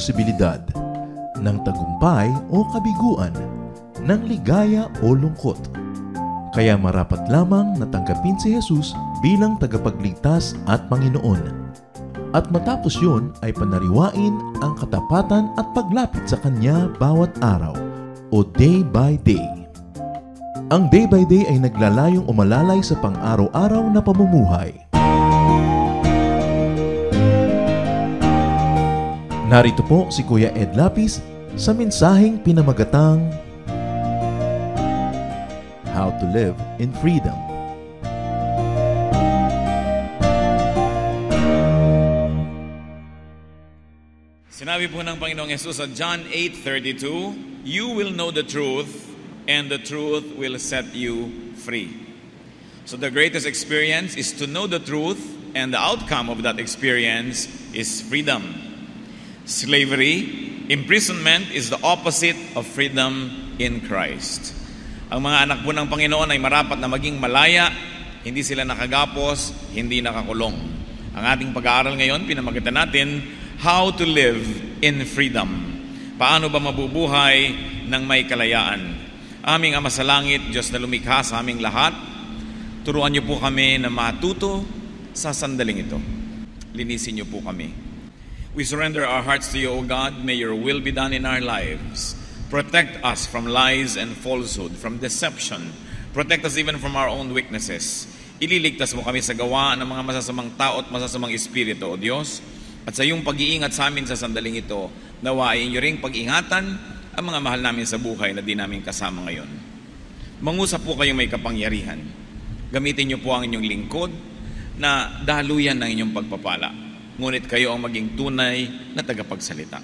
posibilidad, ng tagumpay o kabiguan, ng ligaya o lungkot. Kaya marapat lamang na tanggapin si Jesus bilang tagapagligtas at Panginoon. At matapos yun ay panariwain ang katapatan at paglapit sa Kanya bawat araw o day by day. Ang day by day ay naglalayong umalalay sa pang-araw-araw na pamumuhay. Narito po si Kuya Ed Lapis sa mensaheng pinamagatang How to Live in Freedom. Sinabi po ng Panginoong Yesus sa John 8:32, "You will know the truth, and the truth will set you free." So the greatest experience is to know the truth, and the outcome of that experience is freedom. Slavery, imprisonment is the opposite of freedom in Christ. Ang mga anak po ng Panginoon ay marapat na maging malaya, hindi sila nakagapos, hindi nakakulong. Ang ating pag-aaral ngayon, pinamagitan natin, How to Live in Freedom. Paano ba mabubuhay ng may kalayaan? Aming Ama sa Langit, Diyos na lumikha sa aming lahat, turuan niyo po kami na matuto sa sandaling ito. Linisin niyo po kami. We surrender our hearts to you, O God. May your will be done in our lives. Protect us from lies and falsehood, from deception. Protect us even from our own weaknesses. Ililigtas mo kami sa gawa ng mga masasamang tao at masasamang espiritu, O Diyos. At sa iyong pag-iingat sa amin sa sandaling ito, nawain niyo ring pag-ingatan ang mga mahal namin sa buhay na di namin kasama ngayon. Mangusap po kayong may kapangyarihan. Gamitin niyo po ang inyong lingkod na daluyan ng inyong pagpapala. Ngunit kayo ang maging tunay na tagapagsalita.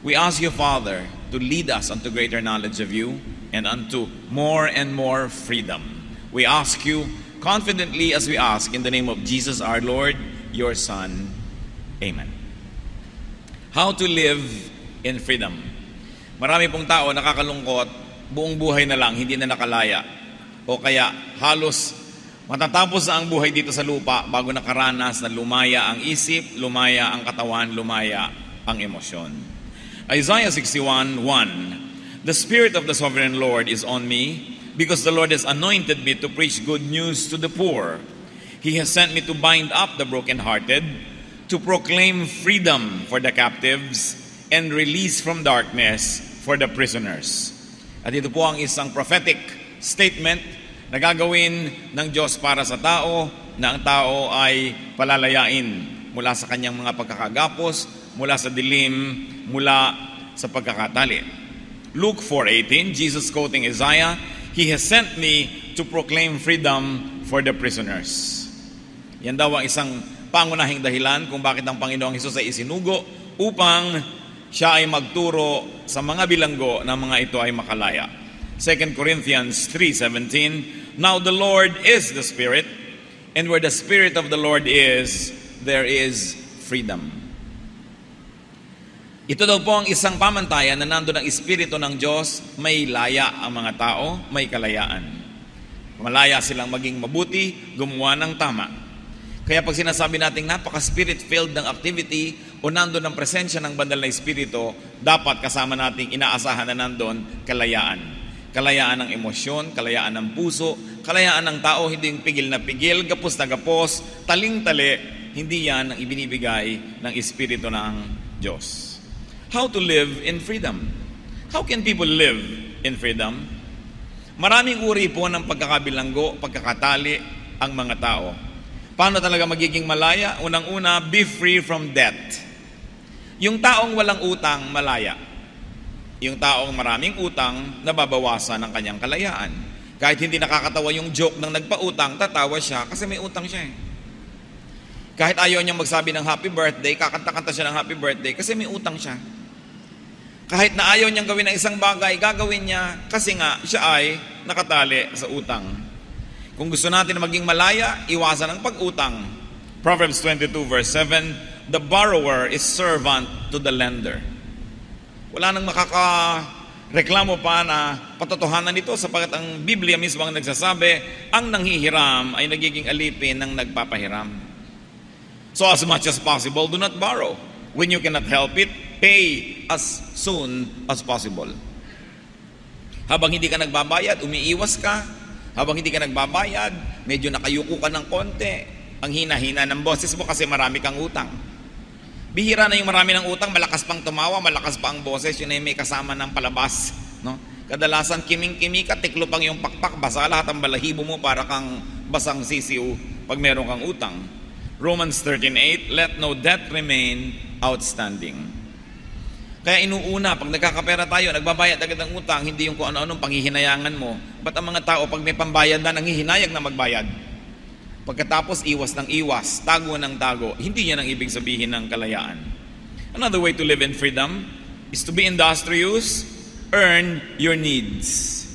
We ask you, Father, to lead us unto greater knowledge of you and unto more and more freedom. We ask you confidently as we ask in the name of Jesus our Lord, your Son. Amen. How to live in freedom. Marami pong tao nakakalungkot, buong buhay na lang, hindi na nakalaya. O kaya halos matatapos na ang buhay dito sa lupa bago nakaranas na lumaya ang isip, lumaya ang katawan, lumaya ang emosyon. Isaiah 61:1, "The Spirit of the Sovereign Lord is on me, because the Lord has anointed me to preach good news to the poor. He has sent me to bind up the brokenhearted, to proclaim freedom for the captives, and release from darkness for the prisoners." At ito po ang isang prophetic statement na gagawin ng Diyos para sa tao, na ang tao ay palalayain mula sa kanyang mga pagkakagapos, mula sa dilim, mula sa pagkakatali. Luke 4:18, Jesus quoting Isaiah, "He has sent me to proclaim freedom for the prisoners." Yan daw ang isang pangunahing dahilan kung bakit ang Panginoong Hesus ay isinugo upang siya ay magturo sa mga bilanggo na mga ito ay makalaya. 2 Corinthians 3:17, "Now the Lord is the Spirit, and where the Spirit of the Lord is, there is freedom." Ito daw po ang isang pamantayan na nandun ang Espiritu ng Diyos, may laya ang mga tao, may kalayaan. Malaya silang maging mabuti, gumawa ng tama. Kaya pag sinasabi natin napaka-spirit-filled ng activity o nandun ang presensya ng banal na Espiritu, dapat kasama nating inaasahan na nandun kalayaan. Kalayaan ng emosyon, kalayaan ng puso, kalayaan ng tao, hindi yung pigil na pigil, gapos na gapos, taling-tali, hindi yan ang ibinibigay ng Espiritu ng Diyos. How to live in freedom? How can people live in freedom? Maraming uri po ng pagkakabilanggo, pagkakatali ang mga tao. Paano talaga magiging malaya? Unang-una, be free from debt. Yung taong walang utang, malaya. Yung taong maraming utang, nababawasan ang kanyang kalayaan. Kahit hindi nakakatawa yung joke ng nagpautang, tatawa siya kasi may utang siya. Kahit ayaw niyang magsabi ng happy birthday, kakanta-kanta siya ng happy birthday kasi may utang siya. Kahit na ayaw niyang gawin ng isang bagay, gagawin niya kasi nga siya ay nakatali sa utang. Kung gusto natin maging malaya, iwasan ang pag-utang. Proverbs 22:7, "The borrower is servant to the lender." Wala nang makakareklamo pa na patotohanan nito sapagkat ang Biblia mismo ang nagsasabi, ang nanghihiram ay nagiging alipin ng nagpapahiram. So as much as possible, do not borrow. When you cannot help it, pay as soon as possible. Habang hindi ka nagbabayad, umiiwas ka. Habang hindi ka nagbabayad, medyo nakayuko ka ng konti. Ang hina-hina ng boses mo kasi marami kang utang. Bihira na yung marami ng utang, malakas pang tumawa, malakas pa ang boses, yun ay may kasama ng palabas. No? Kadalasan kiming-kimi ka, tiklo pang yung pakpak, basa lahat ang balahibo mo para kang basang sisiw pag meron kang utang. Romans 13:8, let no debt remain outstanding. Kaya inuuna, pag nagkakapera tayo, nagbabayad agad ng utang, hindi yung kung ano-anong panghihinayangan mo. Ba't ang mga tao, pag may pambayad na, nanghihinayag na magbayad? Pagkatapos, iwas ng iwas, tago ng tago. Hindi yan ang ibig sabihin ng kalayaan. Another way to live in freedom is to be industrious, earn your needs.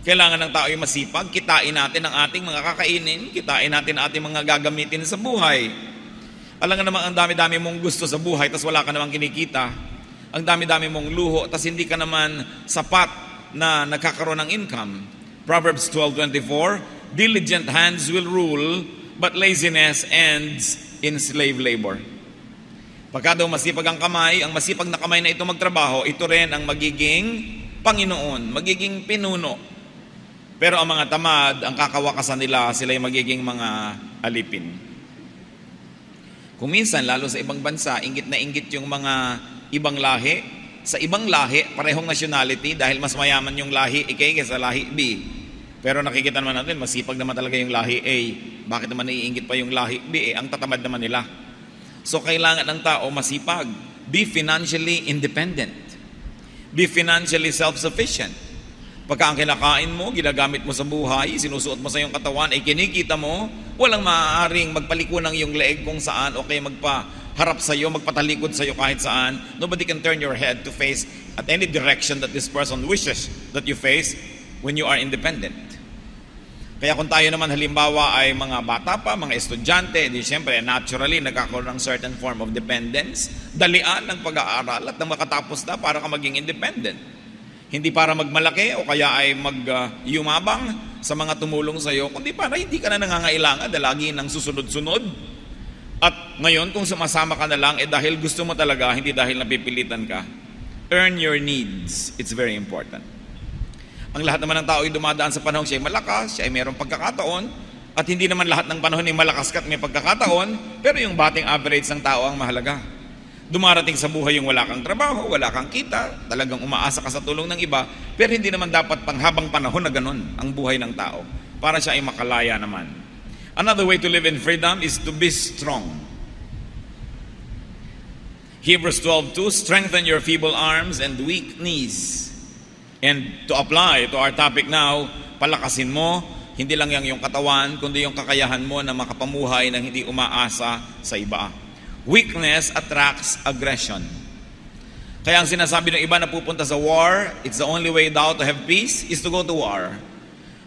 Kailangan ng tao ay masipag, kitain natin ang ating mga kakainin, kitain natin ang ating mga gagamitin sa buhay. Alam nga naman, ang dami-dami mong gusto sa buhay, tas wala ka namang kinikita. Ang dami-dami mong luho, tas hindi ka naman sapat na nagkakaroon ng income. Proverbs 12:24, diligent hands will rule, but laziness ends in slave labor. Pagka daw masipag ang kamay, ang masipag na kamay na ito magtrabaho, ito rin ang magiging Panginoon, magiging pinuno. Pero ang mga tamad, ang kakawakasan nila, sila yung magiging mga alipin. Kung minsan, lalo sa ibang bansa, inggit na inggit yung mga ibang lahi. Sa ibang lahi, parehong nationality, dahil mas mayaman yung lahi A kaysa lahi B. Pero nakikita naman natin, masipag naman talaga yung lahi A. Bakit naman naiinggit pa yung lahi B? Ang tatamad naman nila. So kailangan ng tao masipag. Be financially independent. Be financially self-sufficient. Pagka ang kinakain mo, ginagamit mo sa buhay, sinusuot mo sa iyong katawan, ay kinikita mo, walang maaaring magpaliko ng iyong leeg kung saan o kaya magpaharap sa iyo, magpatalikod sa iyo kahit saan. Nobody can turn your head to face at any direction that this person wishes that you face when you are independent. Kaya kung tayo naman halimbawa ay mga bata pa, mga estudyante, di siyempre naturally nagkakaroon ng certain form of dependence, dalian ng pag-aaral at nang makatapos na para ka maging independent. Hindi para magmalaki o kaya ay mag-yumabang sa mga tumulong sa iyo, kundi para hindi ka na nangangailangan lagi ng susunod-sunod. At ngayon kung sumasama ka na lang, dahil gusto mo talaga, hindi dahil napipilitan ka. Earn your needs. It's very important. Ang lahat naman ng tao ay dumadaan sa panahon siya ay malakas, siya ay mayroong pagkakataon, at hindi naman lahat ng panahon ay malakas ka at may pagkakataon, pero yung bating average ng tao ang mahalaga. Dumarating sa buhay yung wala kang trabaho, wala kang kita, talagang umaasa ka sa tulong ng iba, pero hindi naman dapat panghabang panahon na ganun ang buhay ng tao, para siya ay makalaya naman. Another way to live in freedom is to be strong. Hebrews 12:2, strengthen your feeble arms and weak knees. And to apply to our topic now, palakasin mo, hindi lang yung katawan, kundi yung kakayahan mo na makapamuhay ng hindi umaasa sa iba. Weakness attracts aggression. Kaya ang sinasabi ng iba na pupunta sa war, it's the only way daw to have peace is to go to war.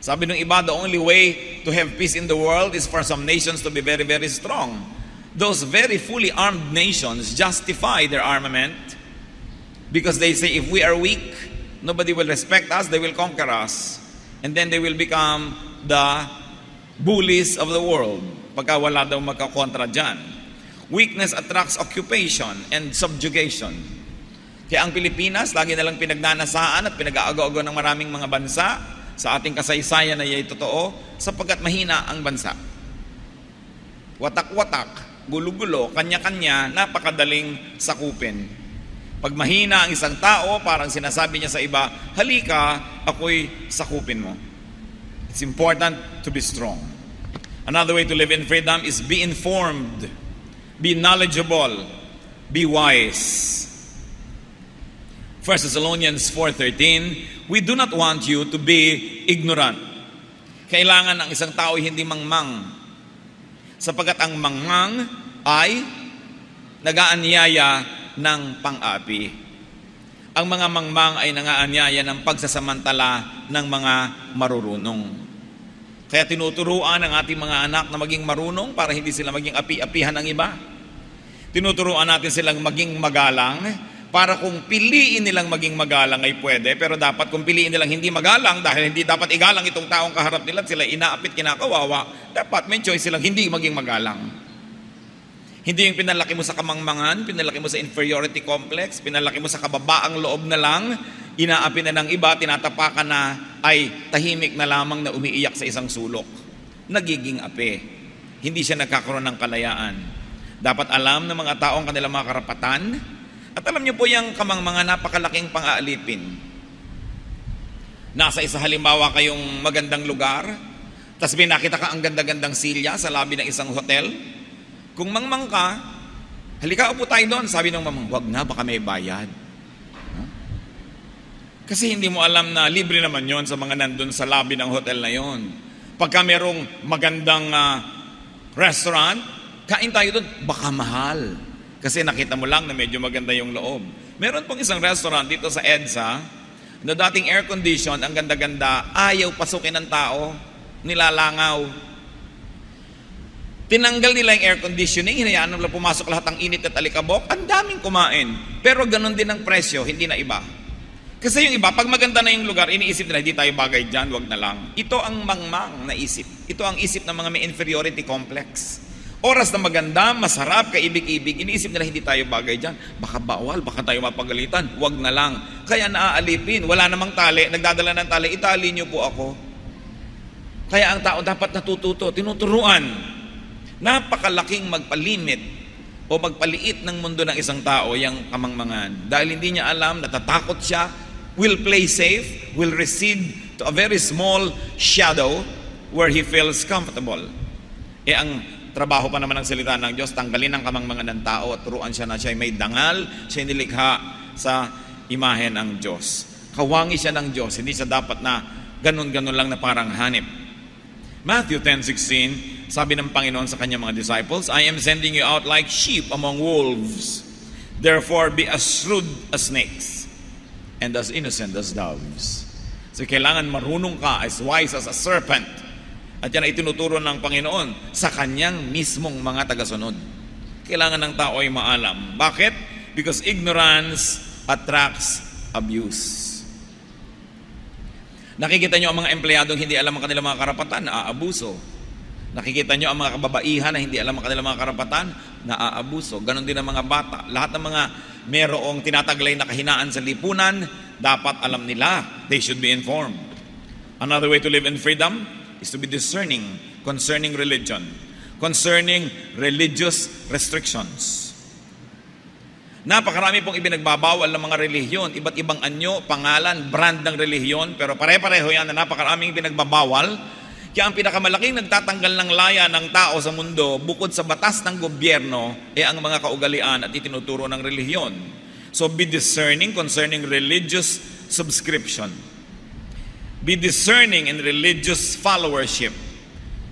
Sabi ng iba, the only way to have peace in the world is for some nations to be very, very strong. Those very fully armed nations justify their armament because they say, if we are weak, nobody will respect us, they will conquer us. And then they will become the bullies of the world. Pagka wala daw magkakontra dyan. Weakness attracts occupation and subjugation. Kaya ang Pilipinas, lagi nalang pinagnanasaan at pinag-aagaw-agaw ng maraming mga bansa sa ating kasaysayan na yay totoo, sapagkat mahina ang bansa. Watak-watak, gulo-gulo, kanya-kanya, napakadaling sakupin. Pag mahina ang isang tao, parang sinasabi niya sa iba, halika, ako'y sakupin mo. It's important to be strong. Another way to live in freedom is be informed, be knowledgeable, be wise. 1 Thessalonians 4:13, we do not want you to be ignorant. Kailangan ang isang tao ay hindi mangmang, sapagkat ang mangmang ay nag-aanyaya ng pang-api. Ang mga mangmang ay nangaanyaya ng pagsasamantala ng mga marurunong. Kaya tinuturuan ang ating mga anak na maging marunong para hindi sila maging api-apihan ng iba. Tinuturuan natin silang maging magalang para kung piliin nilang maging magalang ay pwede, pero dapat kung piliin nilang hindi magalang dahil hindi dapat igalang itong taong kaharap nila, sila inaapit, kinakawawa, dapat may choice silang hindi maging magalang. Hindi yung pinalaki mo sa kamangmangan, pinalaki mo sa inferiority complex, pinalaki mo sa kababaang loob na lang, inaapi na ng iba, tinatapakan na ay tahimik na lamang na umiiyak sa isang sulok. Nagiging api. Hindi siya nagkakaroon ng kalayaan. Dapat alam ng mga tao ang kanilang mga karapatan. At alam niyo po yung kamangmangan, napakalaking pang-aalipin. Nasa isa halimbawa kayong magandang lugar, tapos may nakita ka ang ganda-gandang silya sa lobby ng isang hotel. Kung mangmang ka, halika upo tayo doon. Sabi ng mamang, wag na, baka may bayad. Kasi hindi mo alam na libre naman yon sa mga nandun sa lobby ng hotel na yon. Pagka merong magandang restaurant, kain tayo doon, baka mahal. Kasi nakita mo lang na medyo maganda yung loob. Meron pong isang restaurant dito sa EDSA, na dating air condition, ang ganda-ganda, ayaw pasukin ng tao, nilalangaw. Tinanggal nila yung air conditioning, hinayaan nila pumasok lahat ng init at alikabok, ang daming kumain. Pero ganun din ang presyo, hindi na iba. Kasi yung iba, pag maganda na yung lugar, iniisip nila, hindi tayo bagay dyan, wag na lang. Ito ang mangmang na isip. Ito ang isip ng mga may inferiority complex. Oras na maganda, masarap, kaibig-ibig, iniisip nila, hindi tayo bagay dyan. Baka bawal, baka tayo mapagalitan, wag na lang. Kaya naaalipin, wala namang tali, nagdadala ng tali, itali niyo po ako. Kaya ang tao dapat natututo, tinuturuan. Napakalaking magpalimit o magpaliit ng mundo ng isang tao yung kamangmangan. Dahil hindi niya alam, natatakot siya, will play safe, will recede to a very small shadow where he feels comfortable. Ang trabaho pa naman ng salita ng Diyos, tanggalin ang kamangmangan ng tao at turuan siya na siya ay may dangal, siya ay nilikha sa imahe ng Diyos. Kawangi siya ng Diyos, hindi siya dapat na ganun-ganun lang na parang hanip. Matthew 10:16, sabi ng Panginoon sa kanyang mga disciples, I am sending you out like sheep among wolves. Therefore, be as shrewd as snakes and as innocent as doves. So, kailangan marunong ka, as wise as a serpent. At yan ay tinuturo ng Panginoon sa kanyang mismong mga tagasunod. Kailangan ng tao ay maalam. Bakit? Because ignorance attracts abuse. Nakikita nyo ang mga empleyadong hindi alam ang kanilang mga karapatan, naaabuso. Nakikita nyo ang mga kababaihan na hindi alam ang kanilang mga karapatan, naaabuso. Ganon din ang mga bata. Lahat ng mga merong tinataglay na kahinaan sa lipunan, dapat alam nila. They should be informed. Another way to live in freedom is to be discerning concerning religion, concerning religious restrictions. Napakarami pong ibinagbabawal ng mga relihiyon, iba't ibang anyo, pangalan, brand ng relihiyon, pero pare-pareho yan na napakaraming ibinagbabawal. Kaya ang pinakamalaking nagtatanggal ng laya ng tao sa mundo, bukod sa batas ng gobyerno, ang mga kaugalian at itinuturo ng relihiyon. So be discerning concerning religious subscription. Be discerning in religious followership.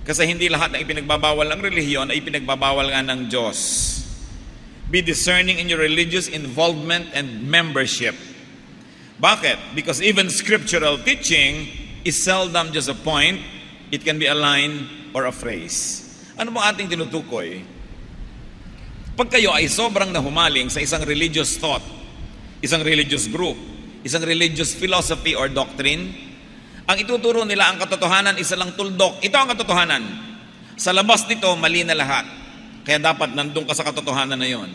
Kasi hindi lahat ng ipinagbabawal ng relihiyon ay ipinagbabawal nga ng Diyos. Be discerning in your religious involvement and membership. Bakit? Because even scriptural teaching is seldom just a point, it can be a line or a phrase. Ano mo ating tinutukoy? Pag kayo ay sobrang nahumaling sa isang religious thought, isang religious group, isang religious philosophy or doctrine, ang ituturo nila ang katotohanan, isa lang tuldok. Ito ang katotohanan. Sa labas nito, mali na lahat. Kaya dapat nandun ka sa katotohanan na yon.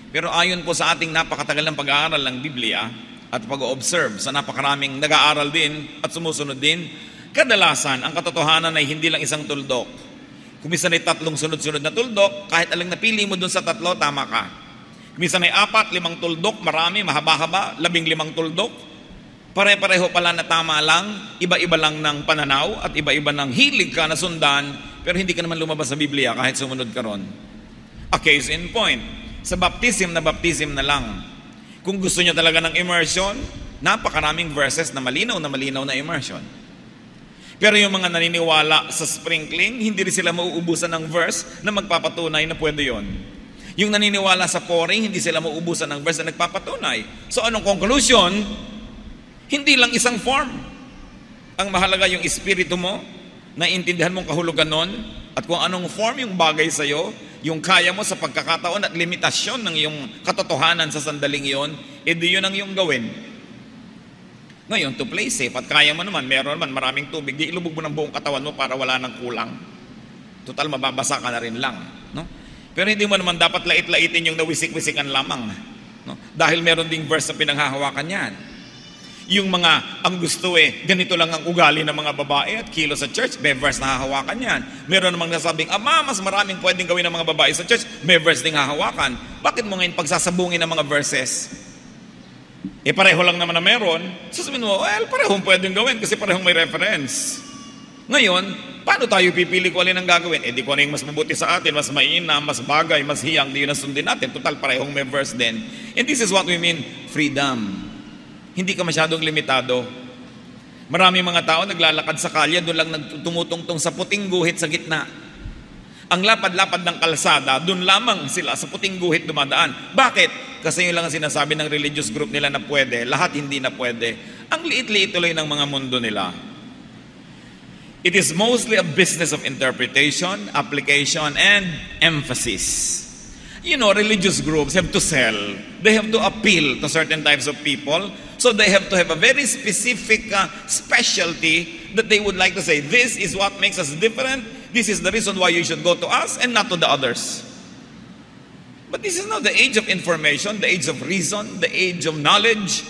Pero ayon po sa ating napakatagal ng pag-aaral ng Biblia at pag-observe sa napakaraming nag-aaral din at sumusunod din, kadalasan ang katotohanan ay hindi lang isang tuldok. Kung minsan ay 3 sunod-sunod na tuldok, kahit alang napili mo dun sa 3, tama ka. Kung minsan ay 4, 5 tuldok, marami, mahaba-haba, 15 tuldok. Pare-pareho pala na tama lang, iba-iba lang ng pananaw at iba-iba ng hilig ka na sundan, pero hindi ka naman lumabas sa Biblia kahit sumunod ka ron. A case in point, sa baptism na lang. Kung gusto nyo talaga ng immersion, napakaraming verses na malinaw na immersion. Pero yung mga naniniwala sa sprinkling, hindi rin sila mauubusan ng verse na magpapatunay na pwede yon. Yung naniniwala sa pouring, hindi sila mauubusan ng verse na nagpapatunay. So anong conclusion? Hindi lang isang form. Ang mahalaga yung espiritu mo, naintindihan mong kahulugan nun, at kung anong form yung bagay sa'yo, yung kaya mo sa pagkakataon at limitasyon ng iyong katotohanan sa sandaling iyon, edi yun ang iyong gawin. Ngayon, to play safe, at kaya mo naman, meron naman maraming tubig, di ilubog mo ng buong katawan mo para wala nang kulang. Total, mababasa ka na rin lang. No? Pero hindi mo naman dapat lait-laitin yung nawisik-wisikan lamang. No? Dahil meron ding verse na pinanghahawakan yan. Yung mga, ang gusto ganito lang ang ugali ng mga babae at kilo sa church, may verse na hahawakan yan. Meron namang nasabing, mas maraming pwedeng gawin ng mga babae sa church, may verse ding hahawakan. Bakit mo ngayon pagsasabungin ng mga verses? Pareho lang naman na meron. Sasabihin mo, parehong pwedeng gawin kasi parehong may reference. Ngayon, paano tayo pipili kung alin ang gagawin? Di ko ano yung mas mabuti sa atin, mas mainam, mas bagay, mas hiyang, di yun ang sundin natin. Total, parehong may verse din. And this is what we mean, freedom. Hindi ka masyadong limitado. Maraming mga tao naglalakad sa kalye, doon lang tumutungtong sa puting guhit sa gitna. Ang lapad-lapad ng kalsada, doon lamang sila sa puting guhit dumadaan. Bakit? Kasi yun lang ang sinasabi ng religious group nila na pwede, lahat hindi na pwede. Ang liit-liit tuloy ng mga mundo nila. It is mostly a business of interpretation, application, and emphasis. You know, religious groups have to sell. They have to appeal to certain types of people. So they have to have a very specific specialty that they would like to say, this is what makes us different. This is the reason why you should go to us and not to the others. But this is not the age of information, the age of reason, the age of knowledge.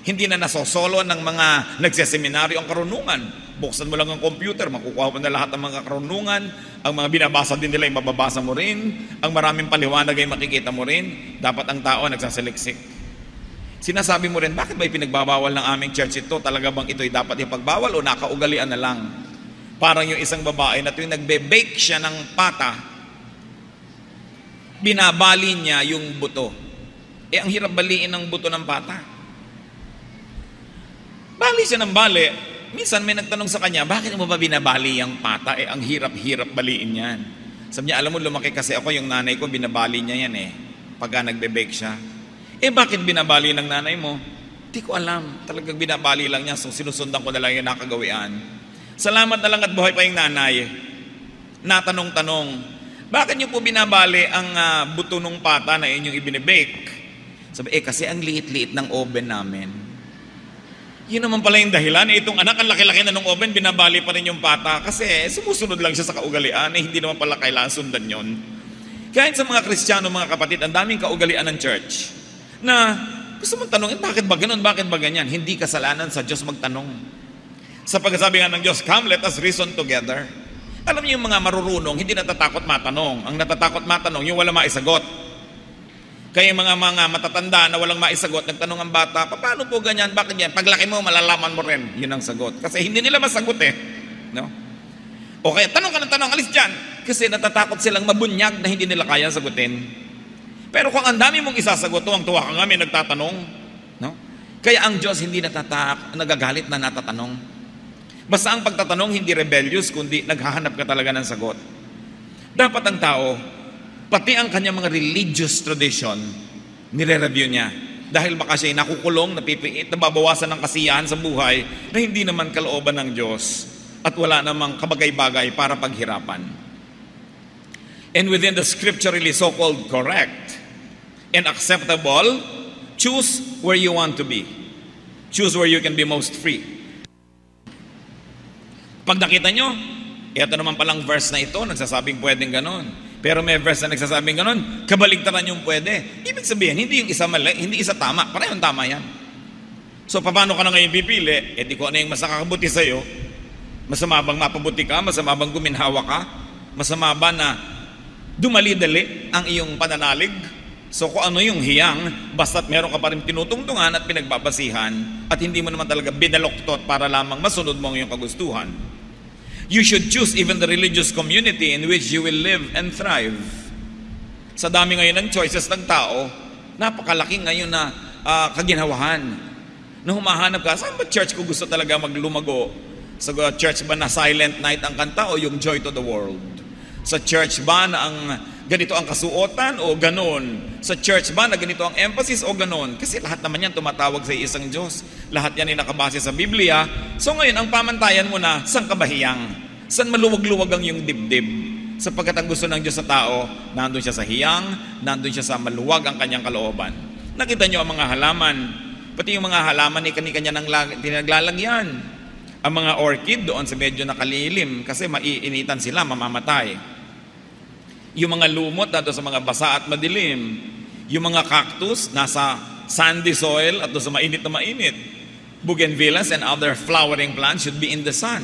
Hindi na nasosolo ng mga nagseseminaryo ang karunungan. Buksan mo lang ang computer, makukuha mo na lahat ng mga karunungan. Ang mga binabasa din nila ay mababasa mo rin. Ang maraming paliwanag ay makikita mo rin. Dapat ang tao nagsasaliksik. Sinasabi mo rin, bakit ba ipinagbabawal ng aming church ito? Talaga bang ito'y dapat ipagbawal o nakaugalian na lang? Parang yung isang babae na tuwing nagbe-bake siya ng pata, binabali niya yung buto. Ang hirap baliin ng buto ng pata. Bali siya ng bali. Minsan may nagtanong sa kanya, bakit mo ba binabali yung pata? Ang hirap-hirap baliin yan. Sabi niya, alam mo, lumaki kasi ako, yung nanay ko, binabali niya yan pagka nagbe-bake siya. Bakit binabali ng nanay mo? Di ko alam. Talagang binabali lang niya, so sinusundan ko na lang yung nakagawian. Salamat na lang at buhay pa yung nanay. Natanong-tanong, bakit niyo po binabali ang buto ng pata na inyong ibinibake? Sabi, kasi ang liit-liit ng oven namin. Yun naman pala yung dahilan. Itong anak, ang laki-laki na ng oven, binabali pa rin yung pata kasi sumusunod lang siya sa kaugalian. Hindi naman pala kailangan sundan yun. Kahit sa mga Kristiyano, mga kapatid, ang daming kaugalian ng church na gusto mong tanongin, bakit ba ganun, bakit ba ganyan? Hindi kasalanan sa Diyos magtanong. Sa pagsasabi nga ng Diyos, come, let us reason together. Alam niyo yung mga marurunong, hindi natatakot matanong. Ang natatakot matanong, yung wala maisagot. Kaya mga matatanda na walang maisagot, nagtanong ang bata, paano po ganyan, bakit yan? Paglaki mo, malalaman mo rin. Yun ang sagot. Kasi hindi nila masagot no? O kaya tanong ka ng tanong, alis dyan. Kasi natatakot silang mabunyag na hindi nila kaya sagutin. Pero kung ang dami mong isasagot, tuwang-tuwa ka nga, may nagtatanong. No? Kaya ang Diyos hindi nagagalit na natatanong. Basta ang pagtatanong hindi rebellious, kundi naghahanap ka talaga ng sagot. Dapat ang tao, pati ang kanyang mga religious tradition, nire-review niya. Dahil baka siya'y nakukulong, napipiit, nababawasan ng kasiyahan sa buhay na hindi naman kalooban ng Diyos at wala namang kabagay-bagay para paghirapan. And within the scripturally so-called correct and acceptable, choose where you want to be. Choose where you can be most free. Pag nakita nyo, ito naman palang verse na ito, nagsasabing pwedeng ganon. Pero may verse na nagsasabing ganon, kabaligtaran yung pwede. Ibig sabihin, hindi yung isa mali, hindi isa tama. Parehong tama yan. So, paano ka na ngayon pipili? Di ko ano yung mas nakakabuti sa'yo. Masama bang mapabuti ka? Masama bang guminhawa ka? Masama ba na dumali-dali ang iyong pananalig? So, kung ano yung hiyang, basta't meron ka pa rin tinutungtungan at pinagbabasihan at hindi mo naman talaga binaloktot para lamang masunod mo ang iyong kagustuhan. You should choose even the religious community in which you will live and thrive. Sa dami ngayon ng choices ng tao, napakalaki ngayon na kaginhawahan. Nung humahanap ka, saan ba church ko gusto talaga maglumago? Sa church ba na silent night ang kanta o yung joy to the world? Sa church ba na ang ganito ang kasuotan o ganon? Sa church ba na ganito ang emphasis o ganon? Kasi lahat naman yan tumatawag sa isang Diyos. Lahat yan ay nakabase sa Biblia. So ngayon, ang pamantayan mo na, saan ka bahiyang? Saan maluwag-luwag ang iyong dibdib? Sapagkat ang gusto ng Diyos sa tao, nandun siya sa hiyang, nandun siya sa maluwag ang kanyang kalooban. Nakita niyo ang mga halaman. Pati yung mga halaman ay kanya-kanya nang tinaglalagyan. Ang mga orchid doon sa medyo nakalilim kasi maiinitan sila, mamamatay. Yung mga lumot nato sa mga basa at madilim. Yung mga cactus nasa sandy soil at sa mainit na mainit. Bougainvilleas and other flowering plants should be in the sun.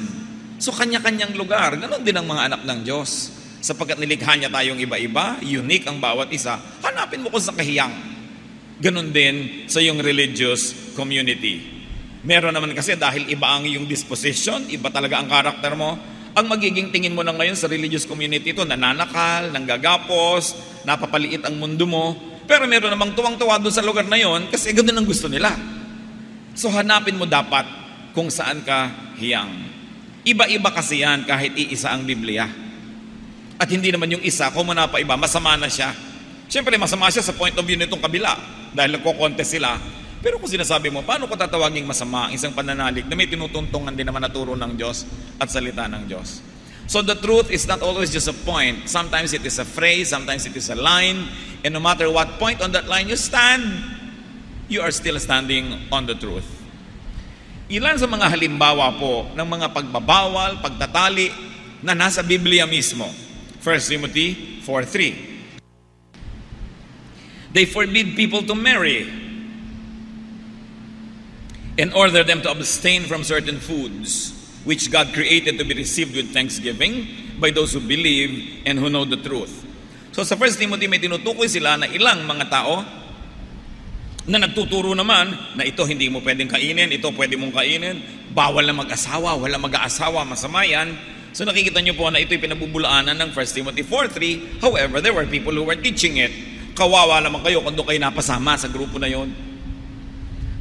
So kanya-kanyang lugar. Ganon din ang mga anak ng Diyos. Sapagkat nilikha niya tayong iba-iba, unique ang bawat isa, hanapin mo kung sa kahiyang. Ganon din sa iyong religious community. Meron naman kasi dahil iba ang iyong disposition, iba talaga ang karakter mo, ang magiging tingin mo na ngayon sa religious community ito, nananakal, nanggagapos, napapaliit ang mundo mo, pero meron namang tuwang-tuwa doon sa lugar na yon kasi ganoon ang gusto nila. So hanapin mo dapat kung saan ka hiyang. Iba-iba kasi yan kahit iisa ang Biblia. At hindi naman yung isa, kung pa iba, masama na siya. Siyempre, masama siya sa point of view nitong kabila dahil nagko-contest sila. Pero kung sinasabi mo, paano ko tatawaging masama isang pananalig na may tinutuntungan din naman na turo ng Diyos at salita ng Diyos? So the truth is not always just a point. Sometimes it is a phrase, sometimes it is a line. And no matter what point on that line you stand, you are still standing on the truth. Ilan sa mga halimbawa po ng mga pagbabawal, pagtatali na nasa Biblia mismo. 1 Timothy 4:3. They forbid people to marry and order them to abstain from certain foods which God created to be received with thanksgiving by those who believe and who know the truth. So sa 1 Timothy may tinutukoy sila na ilang mga tao na nagtuturo naman na ito hindi mo pwedeng kainin, ito pwede mong kainin, bawal na mag-asawa, wala mag-aasawa, masama yan. So nakikita nyo po na ito'y pinabubulaanan ng 1 Timothy 4:3. However, there were people who were teaching it. Kawawa naman kayo kung doon kayo napasama sa grupo na yon.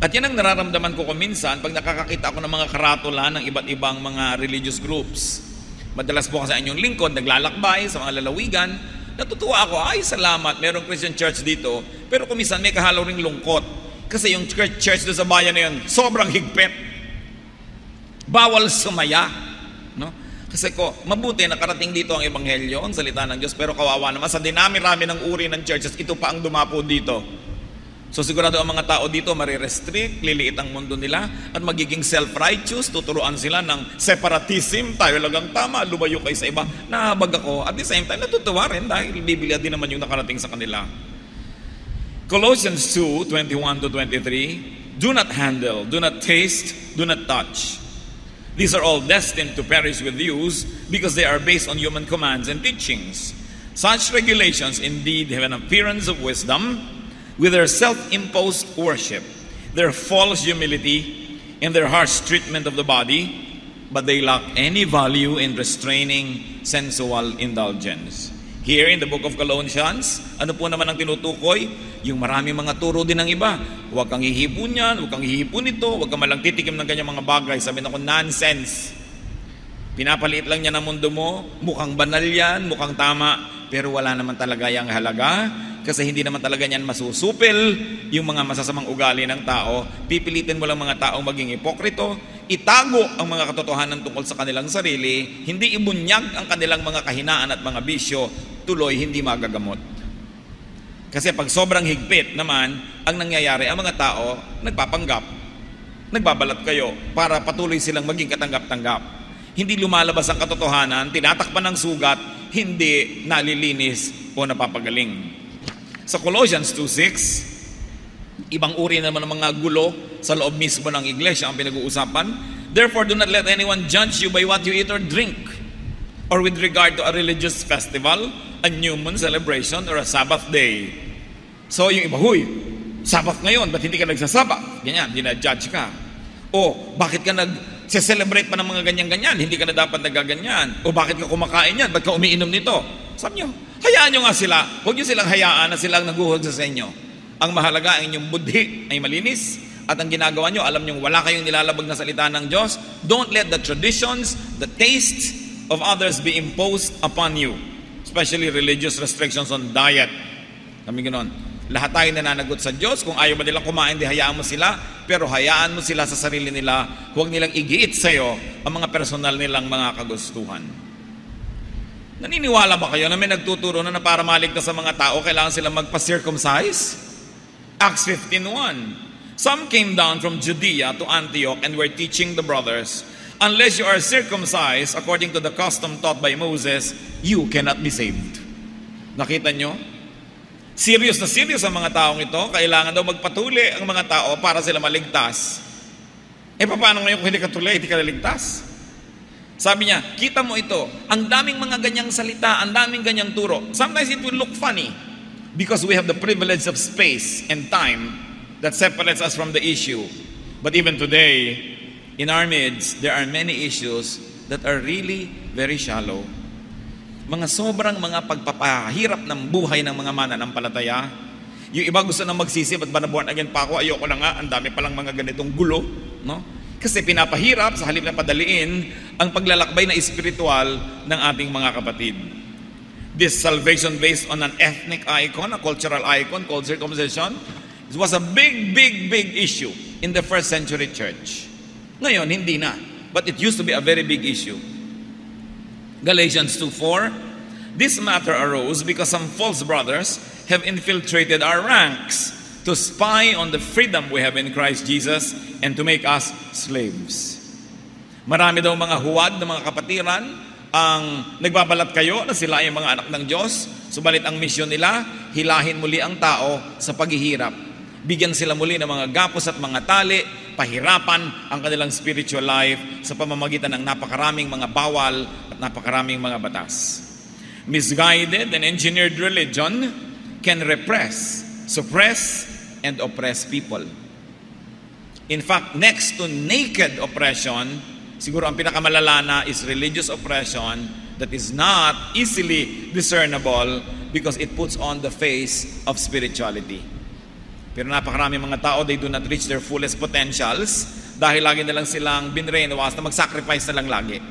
At yan ang nararamdaman ko minsan pag nakakakita ako ng mga karatula ng iba't ibang mga religious groups. Madalas po kasi inyong lingkod, naglalakbay sa mga lalawigan. Natutuwa ako, ay salamat, merong Christian church dito. Pero kumisan may kahalo ring lungkot. Kasi yung church doon sa bayan na yun, sobrang higpit. Bawal sumaya. No? Kasi mabuti nakarating dito ang ebanghelyo, ang salita ng Diyos, pero kawawa naman sa dinami-rami ng uri ng churches, ito pa ang dumapo dito. So sigurado ang mga tao dito marirestrict, liliit ang mundo nila, at magiging self-righteous, tuturuan sila ng separatism, tayo lang ang tama, lumayo kayo sa iba. Nahabag ako, at the same time, natutuwa rin dahil Biblia din naman yung nakarating sa kanila. Colossians 2:21-23, do not handle, do not taste, do not touch. These are all destined to perish with use because they are based on human commands and teachings. Such regulations indeed have an appearance of wisdom with their self-imposed worship, their false humility, and their harsh treatment of the body, but they lack any value in restraining sensual indulgence. Here in the book of Colossians, ano po naman ang tinutukoy? Yung maraming mga turo din ng iba. Huwag kang hihipon yan, huwag kang hihipon ito, huwag kang malang titikim ng ganyang mga bagay. Sabi na ko, nonsense. Pinapaliit lang niya ng mundo mo, mukhang banal yan, mukhang tama, pero wala naman talaga yung halaga, kasi hindi naman talaga niyan masusupil yung mga masasamang ugali ng tao. Pipilitin mo lang mga taong maging hipokrito, itago ang mga katotohanan tungkol sa kanilang sarili, hindi ibunyag ang kanilang mga kahinaan at mga bisyo, tuloy hindi magagamot. Kasi pag sobrang higpit naman, ang nangyayari, ang mga tao nagpapanggap, nagbabalat kayo para patuloy silang maging katanggap-tanggap. Hindi lumalabas ang katotohanan, tinatakpan ng sugat, hindi nalilinis o napapagaling. Sa Colossians 2:6, ibang uri naman ng mga gulo sa loob mismo ng iglesia ang pinag-uusapan. Therefore, do not let anyone judge you by what you eat or drink, or with regard to a religious festival, a new moon celebration, or a Sabbath day. So yung iba, huy, Sabbath ngayon, ba't hindi ka nagsasabath? Ganyan, dinajudge ka. O, bakit ka nag-celebrate pa ng mga ganyan-ganyan? Hindi ka na dapat nagaganyan. O bakit ka kumakain yan? Ba't ka umiinom nito? Sabi nyo, hayaan nyo nga sila. Huwag nyo silang hayaan na silang naguhog sa inyo. Ang mahalaga ang inyong budhi ay malinis. At ang ginagawa nyo, alam nyo, wala kayong nilalabag na salita ng Diyos. Don't let the traditions, the tastes of others be imposed upon you. Especially religious restrictions on diet. Kami ganoon. Lahat tayo nananagot sa Diyos. Kung ayaw ba nilang kumain, di hayaan mo sila. Pero hayaan mo sila sa sarili nila. Huwag nilang igiit sa'yo ang mga personal nilang mga kagustuhan. Naniniwala ba kayo na may nagtuturo na para maligtas sa mga tao, kailangan silang magpa-circumcise? Acts 15:1. Some came down from Judea to Antioch and were teaching the brothers, unless you are circumcised according to the custom taught by Moses, you cannot be saved. Nakita nyo? Serious na serious ang mga taong ito. Kailangan daw magpatuli ang mga tao para sila maligtas. Paano ngayon kung hindi ka tuli, hindi ka naligtas? Sabi niya, kita mo ito, ang daming mga ganyang salita, ang daming ganyang turo. Sometimes it will look funny because we have the privilege of space and time that separates us from the issue. But even today, in our midst, there are many issues that are really very shallow. Mga sobrang mga pagpapahirap ng buhay ng mga mananampalataya. Yung iba gusto na magsisi, ba't ba na born again pa ako? Ayoko na nga, ang dami palang mga ganitong gulo, no? Kasi pinapahirap sa halip na padaliin ang paglalakbay na espiritual ng ating mga kapatid. This salvation based on an ethnic icon, a cultural icon called circumcision, it was a big issue in the first century church. Ngayon, hindi na. But it used to be a very big issue. Galatians 2:4, this matter arose because some false brothers have infiltrated our ranks to spy on the freedom we have in Christ Jesus and to make us slaves. Marami daw mga huwad ng mga kapatiran ang nagbabalat kayo na sila ay mga anak ng Diyos, subalit ang misyon nila, hilahin muli ang tao sa paghihirap. Bigyan sila muli ng mga gapos at mga tali, pahirapan ang kanilang spiritual life sa pamamagitan ng napakaraming mga bawal at napakaraming mga batas. Misguided and engineered religion can repress, suppress, and oppress people. In fact, next to naked oppression, siguro ang pinakamalala na is religious oppression that is not easily discernible because it puts on the face of spirituality. Pero napakarami mga tao, they do not reach their fullest potentials dahil lagi na lang silang binrainwash na mag-sacrifice na lang lagi.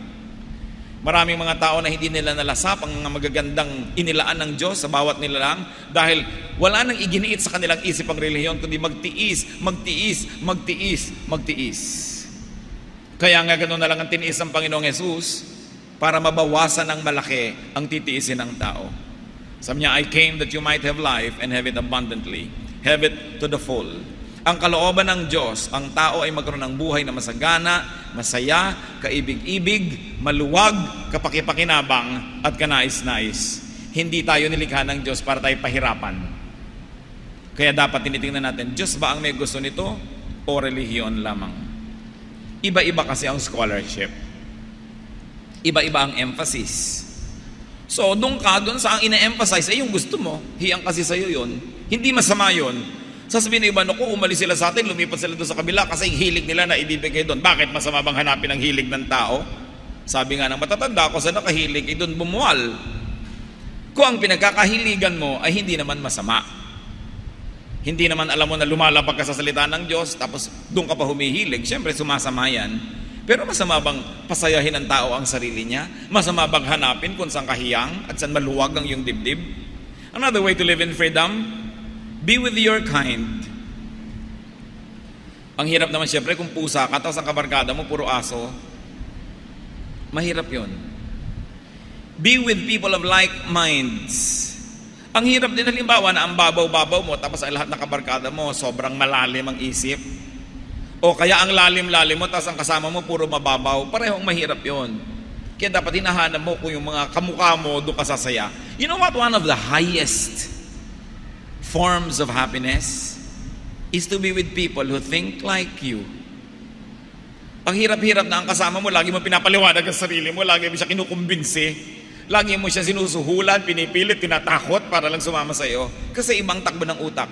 Maraming mga tao na hindi nila nalasap ang magagandang inilaan ng Diyos sa bawat nilalang dahil wala nang iginiit sa kanilang isip ang relihiyon kundi magtiis, magtiis, magtiis, magtiis. Kaya nga ganoon na lang ang tiniis ng Panginoong Jesus para mabawasan ng malaki ang titiisin ng tao. Sabi niya, I came that you might have life and have it abundantly. Have it to the full. Ang kalooban ng Diyos, ang tao ay magkaroon ng buhay na masagana, masaya, kaibig-ibig, maluwag, kapakipakinabang, at kanais-nais. Hindi tayo nilikha ng Diyos para tayo pahirapan. Kaya dapat tinitingnan natin, Diyos ba ang may gusto nito o relihiyon lamang? Iba-iba kasi ang scholarship. Iba-iba ang emphasis. So, doon sa ang ina-emphasize ay yung gusto mo, hiyang kasi sa'yo yun. Hindi masama yun. Sasabihin ng iba, naku, umalis sila sa atin, lumipat sila doon sa kabila kasi hilig nila na ibibigay doon. Bakit masama bang hanapin ang hilig ng tao? Sabi nga ng matatanda ko, sa nakahilig, doon bumuwal. Kung ang pinagkakahiligan mo ay hindi naman masama. Hindi naman alam mo na lumalapag ka sa salita ng Diyos, tapos doon ka pa humihilig. Siyempre, sumasama yan. Pero masama bang pasayahin ng tao ang sarili niya? Masama bang hanapin kung saan kahiyang at saan maluwag ang iyong dibdib? Another way to live in freedom, be with your kind. Ang hirap naman siyempre kung pusa ka, tapos ang kabarkada mo, puro aso. Mahirap yun. Be with people of like minds. Ang hirap din halimbawa na ang babaw-babaw mo, tapos ang lahat ng kabarkada mo, sobrang malalim ang isip. O kaya ang lalim-lalim mo, tapos ang kasama mo, puro mababaw. Parehong mahirap yun. Kaya dapat hinahanap mo kung yung mga kamukha mo, doon ka sasaya. You know what? One of the highest forms of happiness is to be with people who think like you. Ang hirap-hirap na ang kasama mo, lagi mo pinapaliwanag ang sarili mo, lagi mo siya kinukumbinsi, lagi mo siya sinusuhulan, pinipilit, tinatakot para lang sumama sa iyo kasi ibang takbo ng utak.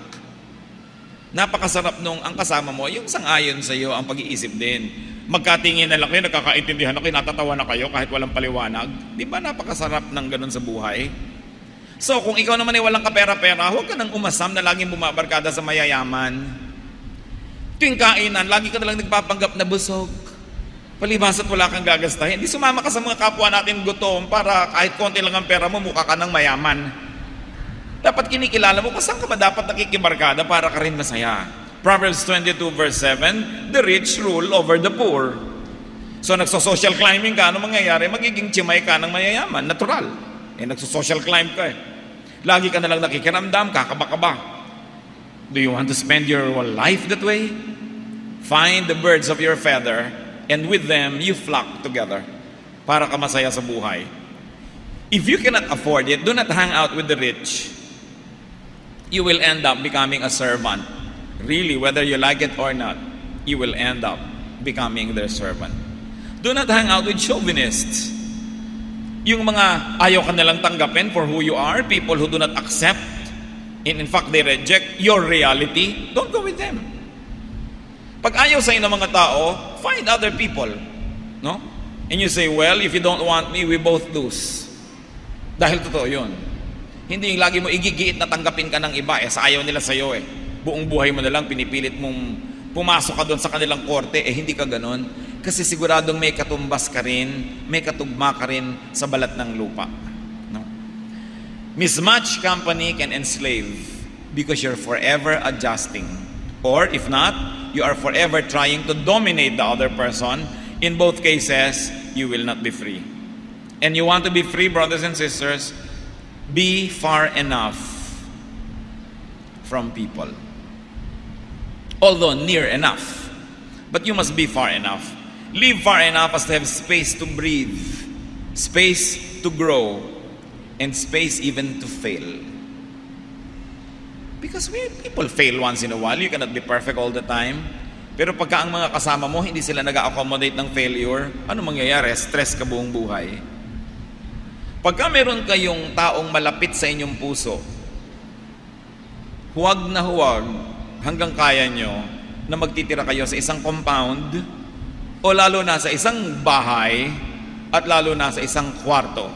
Napakasarap nung ang kasama mo, yung sang-ayon sa iyo ang pag-iisip din. Magkatingin na lang kayo, nagkakaintindihan na kayo, natatawa na kayo kahit walang paliwanag. Di ba napakasarap ng ganun sa buhay? So, kung ikaw naman ay walang kapera-pera, huwag ka nang umasam na laging bumabarkada sa mayayaman. Tuwing kainan, lagi ka na lang nagpapanggap na busog. Palibas at wala kang gagastahin. Di sumama ka sa mga kapwa natin gutom para kahit konti lang ang pera mo, mukha ka ng mayaman. Dapat kinikilala mo kung saan ka ba dapat nakikibarkada para ka rin masaya. Proverbs 22 verse 7, the rich rule over the poor. So, nagso-social climbing ka, ano mangyayari? Magiging chimay ka ng mayayaman. Natural. Nagso-social climb ka eh. Lagi ka na lang nakikiramdam, kakaba-kaba. Do you want to spend your life that way? Find the birds of your feather and with them you flock together para ka masaya sa buhay. If you cannot afford it, do not hang out with the rich. You will end up becoming a servant. Really, whether you like it or not, you will end up becoming their servant. Do not hang out with chauvinists. Yung mga ayaw ka nalang tanggapin for who you are, people who do not accept, and in fact, they reject your reality, don't go with them. Pag ayaw sa'yo ng mga tao, find other people. No? And you say, well, if you don't want me, we both lose. Dahil totoo yun. Hindi yung lagi mo igigiit na tanggapin ka ng iba, sa ayaw nila sa'yo buong buhay mo na lang, pinipilit mong pumasok ka doon sa kanilang korte, hindi ka ganon. Kasi siguradong may katumbas ka rin, may katugma ka rin sa balat ng lupa. No? Mismatched company can enslave because you're forever adjusting. Or if not, you are forever trying to dominate the other person. In both cases, you will not be free. And you want to be free, brothers and sisters, be far enough from people. Although near enough, but you must be far enough. Live far enough as to have space to breathe, space to grow, and space even to fail. Because people fail once in a while. You cannot be perfect all the time. Pero pagka ang mga kasama mo, hindi sila nag-accommodate ng failure, ano mangyayari? Stress ka buong buhay. Pagka meron kayong taong malapit sa inyong puso, huwag na huwag hanggang kaya nyo na magtitira kayo sa isang compound o lalo na sa isang bahay at lalo na sa isang kwarto.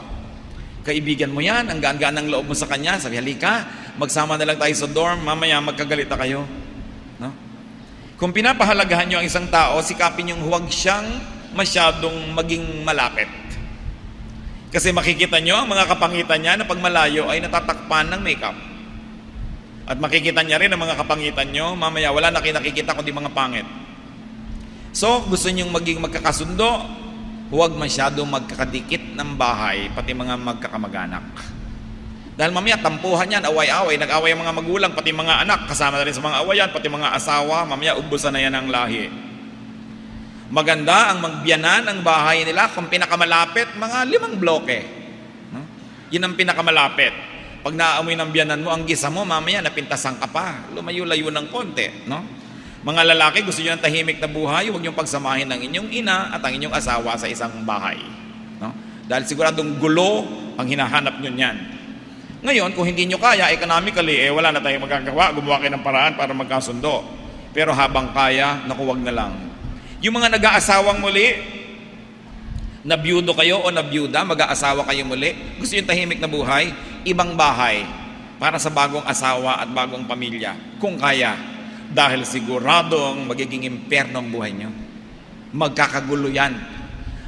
Kaibigan mo yan, ang gaan-gaan ng loob mo sa kanya, sabi, halika, magsama na lang tayo sa dorm, mamaya magkagalita kayo. No? Kung pinapahalagahan nyo ang isang tao, sikapin yung huwag siyang masyadong maging malapit. Kasi makikita nyo, ang mga kapangitan niya na pag malayo ay natatakpan ng makeup. At makikita niya rin ang mga kapangitan nyo, mamaya wala na kayo nakikita kundi mga pangit. So, gusto nyong maging magkakasundo, huwag masyadong magkakadikit ng bahay, pati mga magkakamag-anak. Dahil mamaya tampuhan yan, away-away, nag-away ang mga magulang, pati mga anak, kasama na rin sa mga awayan, pati mga asawa, mamaya ubusan na yan ang lahi. Maganda ang magbiyanan ang bahay nila kung pinakamalapit, mga 5 bloke. No? Yun ang pinakamalapit. Pag naamoy ng biyanan mo, ang gisa mo, mamaya napintasan ka pa. Lumayo-layo ng konti. No? Mga lalaki, gusto nyo ng tahimik na buhay, huwag nyo pagsamahin ng inyong ina at ang inyong asawa sa isang bahay. No? Dahil siguradong gulo ang hinahanap nyo niyan. Ngayon, kung hindi nyo kaya, economically, wala na tayong magagawa, gumawa kayo ng paraan para magkasundo. Pero habang kaya, naku, wag na lang. Yung mga nag-aasawang muli, nabiyudo kayo o nabiyuda, mag-aasawa kayo muli, gusto yung tahimik na buhay, ibang bahay para sa bagong asawa at bagong pamilya, kung kaya, dahil siguradong magiging impyerno ang buhay nyo. Magkakagulo yan.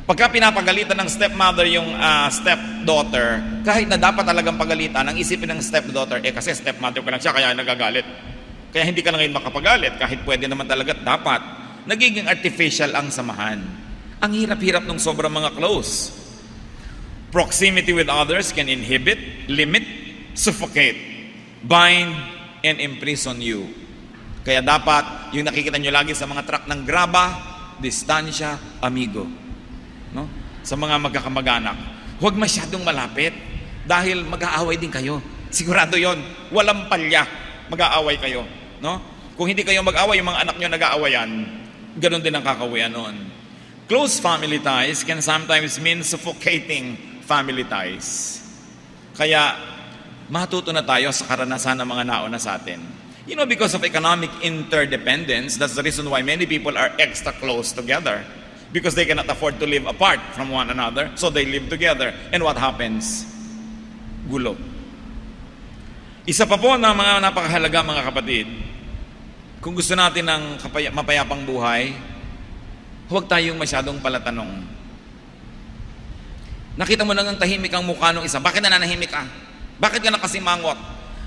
Pagka pinapagalitan ng stepmother yung stepdaughter, kahit na dapat talagang pagalitan, ang isipin ng stepdaughter, kasi stepmother ko lang siya, kaya nagagalit. Kaya hindi ka na ngayon makapagalit, kahit pwede naman talaga dapat. Nagiging artificial ang samahan. Ang hirap-hirap ng sobrang mga close. Proximity with others can inhibit, limit, suffocate, bind, and imprison you. Kaya dapat, yung nakikita nyo lagi sa mga truck ng graba, distansya, amigo. No? Sa mga magkakamag-anak. Huwag masyadong malapit dahil mag-aaway din kayo. Sigurado yon, walang palya, mag-aaway kayo. No? Kung hindi kayo mag-aaway, yung mga anak nyo nag-aawayan, ganon din ang kakawian noon. Close family ties can sometimes mean suffocating family ties. Kaya, matuto na tayo sa karanasan ng mga nauna sa atin. You know, because of economic interdependence, that's the reason why many people are extra close together. Because they cannot afford to live apart from one another, so they live together. And what happens? Gulo. Isa pa po na mga napakahalaga, mga kapatid, kung gusto natin ng mapayapang buhay, huwag tayong masyadong palatanong. Nakita mo lang ang tahimik ang mukha ng isa. Bakit nananahimik ka? Bakit ka nakasimangot?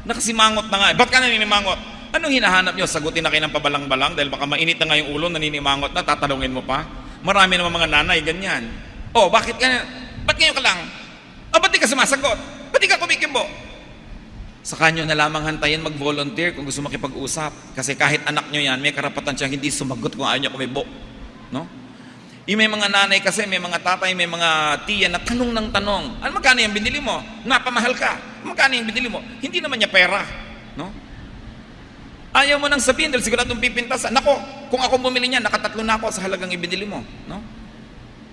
Nakasimangot na nga. Ba't ka naninimangot? Anong hinahanap nyo? Sagutin na kayo ng pabalang-balang dahil baka mainit na nga yung ulo, naninimangot na, tatanungin mo pa. Marami naman mga nanay, ganyan. Oh, bakit ka? Ba't ngayon ka lang? Oh, ba't di ka sumasagot? Ba't di ka kumikimbo? Sa kanyo na lamang hantayin mag-volunteer kung gusto makipag-usap. Kasi kahit anak nyo yan, may karapatan siya hindi sumagot kung ayaw niya kumibo. No? Yung may mga nanay kasi, may mga tatay, may mga tiya na tanong ng tanong. Ano, magkano yung binili mo? Napamahal ka. Magkano yung binili mo? Hindi naman niya pera. No? Ayaw mo nang sabihin dahil siguradong pipintasan. Nako, kung ako bumili niya, nakatatlo na ako sa halagang ibinili mo. No?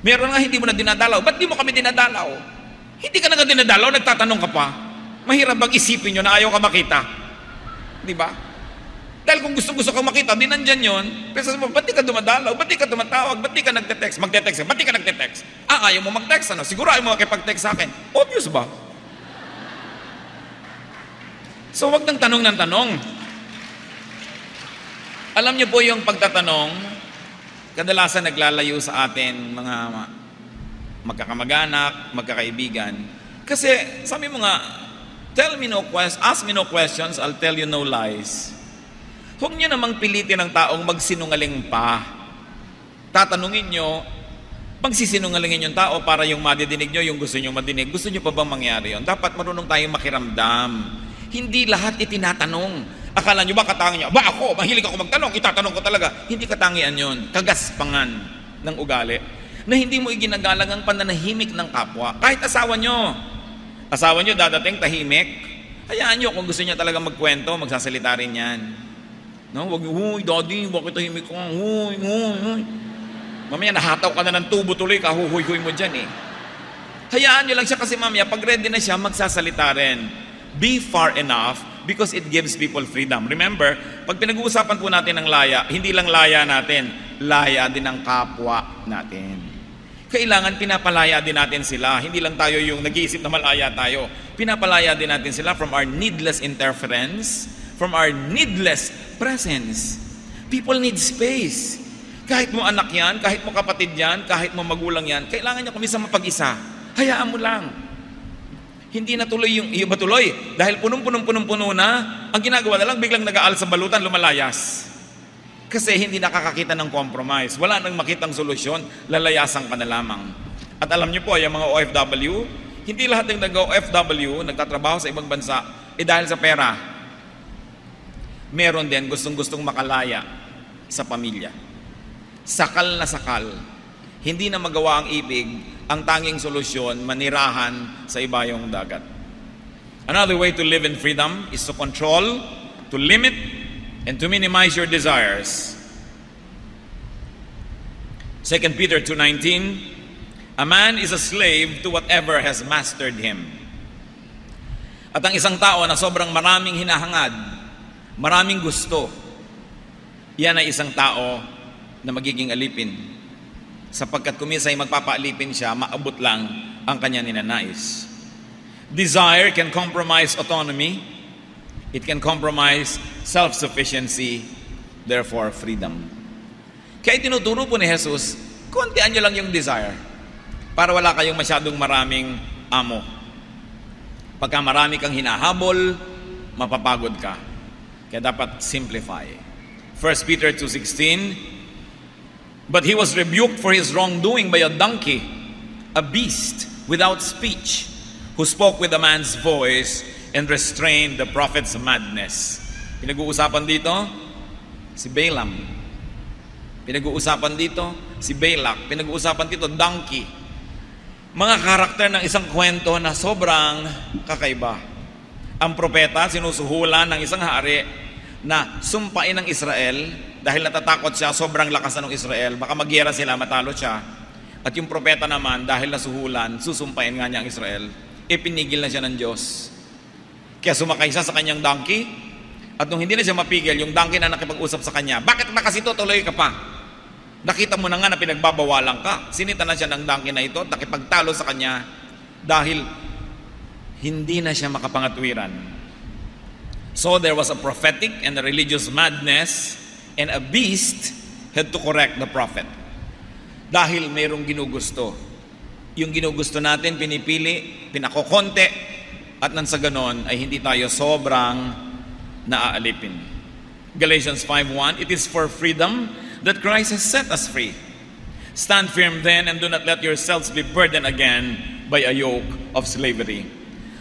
Meron nga hindi mo na dinadalaw. Ba't di mo kami dinadalaw? Hindi ka na dinadalaw, nagtatanong ka pa. Mahirap bang isipin nyo na ayaw ka makita? Di ba? Dahil kung gusto kang makita, di nandyan yun. Pero sabi mo, ba't di ka dumadalaw? Ba't di ka tumatawag? Ba't di ka nagte-text? Magte-text ka. Ba't di ka nagte-text? Ayaw mo mag-text, ano? Siguro ayaw mo makipag-text sa akin. Obvious ba? So, wag nang tanong ng tanong. Alam niyo po yung pagtatanong, kadalasan naglalayo sa atin, mga magkakamag-anak, magkakaibigan. Kasi, sabi mo nga, ask me no questions, I'll tell you no lies. Huwag niyo namang pilitin ng taong magsinungaling pa. Tatanungin niyo, magsisinungalingin yung tao para yung madidinig niyo, yung gusto niyo madinig. Gusto niyo pa bang mangyari yun? Dapat marunong tayong makiramdam. Hindi lahat itinatanong. Akala niyo ba katangian niya? Ba ako, mahilig ako magtanong, itatanong ko talaga. Hindi katangian yun. Kagaspangan ng ugali. Na hindi mo iginagalang ang pananahimik ng kapwa. Kahit asawa niyo. Asawa niyo dadating tahimik. Hayaan niyo kung gusto niya talaga magkwento, magsasalita rin yan. No, wag, huy, daddy, bakit tahimik ko? Huy. Mamaya nahataw ka na ng tubo tuloy, kahuhuy-huy mo dyan eh. Hayaan nyo lang siya kasi mamaya, pag ready na siya, magsasalita rin. Be far enough because it gives people freedom. Remember, pag pinag-uusapan po natin ng laya, hindi lang laya natin, laya din ang kapwa natin. Kailangan pinapalaya din natin sila. Hindi lang tayo yung nag-iisip na malaya tayo. Pinapalaya din natin sila from our needless interference, from our needless presence. People need space. Kahit mo anak yan, kahit mo kapatid yan, kahit mo magulang yan, kailangan niya kumisa mapag-isa. Hayaan mo lang. Hindi na tuloy yung iba tuloy. Dahil punong-puno na, ang ginagawa na lang, biglang nag-aal sa balutan, lumalayas. Kasi hindi nakakakita ng compromise. Wala nang makitang solusyon, lalayasan ka na lamang. At alam niyo po, yung mga OFW, hindi lahat ng nag-OFW, nagtatrabaho sa ibang bansa, dahil sa pera. Meron din gustong-gustong makalaya sa pamilya. Sakal na sakal. Hindi na magawa ang ibig, ang tanging solusyon, manirahan sa ibayong dagat. Another way to live in freedom is to control, to limit, and to minimize your desires. 2 Peter 2:19, a man is a slave to whatever has mastered him. At ang isang tao na sobrang maraming hinahangad, maraming gusto, yan ay isang tao na magiging alipin. Sapagkat kumisay magpapaalipin siya, maabot lang ang kanya ninanais. Desire can compromise autonomy. It can compromise self-sufficiency, therefore freedom. Kaya tinuturo po ni Jesus, kontian nyo lang yung desire para wala kayong masyadong maraming amo. Pagka marami kang hinahabol, mapapagod ka. Kaya dapat simplify. 1 Peter 2:16, but he was rebuked for his wrongdoing by a donkey, a beast without speech, who spoke with a man's voice and restrained the prophet's madness. Pinag-uusapan dito, si Balaam. Pinag-uusapan dito, si Balak. Pinag-uusapan dito, donkey. Mga karakter ng isang kwento na sobrang kakaiba. Ang propeta, sinusuhulan ng isang hari na sumpain ng Israel dahil natatakot siya, sobrang lakas na ng Israel, baka magyera sila, matalo siya. At yung propeta naman, dahil nasuhulan, susumpain nga niya ang Israel, ipinigil na siya ng Diyos. Kaya sumakay siya sa kanyang donkey, at nung hindi na siya mapigil, yung donkey na nakipag-usap sa kanya, bakit na kasi ito, tuloy ka pa? Nakita mo na nga na pinagbabawalan ka. Sinita na siya ng donkey na ito, nakipagtalo sa kanya, dahil hindi na siya makapangatwiran. So there was a prophetic and a religious madness, and a beast had to correct the prophet. Dahil mayroong ginugusto. Yung ginugusto natin, pinipili, pinakokonte, at nang sa ganon ay hindi tayo sobrang naaalipin. Galatians 5:1, it is for freedom that Christ has set us free. Stand firm then and do not let yourselves be burdened again by a yoke of slavery.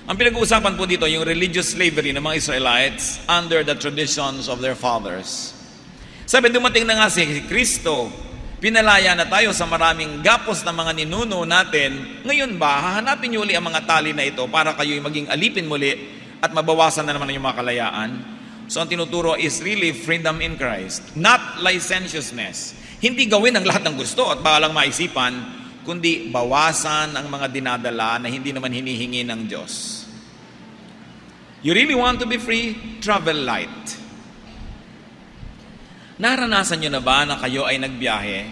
Ang pinag-uusapan po dito, yung religious slavery ng mga Israelites under the traditions of their fathers. Sabi, dumating na nga si Kristo, Pinalaya na tayo sa maraming gapos na mga ninuno natin. Ngayon ba, hahanapin niyo uli ang mga tali na ito para kayo'y maging alipin muli at mabawasan na naman yung mga kalayaan? So ang tinuturo is really freedom in Christ, not licentiousness. Hindi gawin ang lahat ng gusto at balang maisipan, kundi bawasan ang mga dinadala na hindi naman hinihingi ng Diyos. You really want to be free? Travel light. Naranasan nyo na ba na kayo ay nagbiyahe?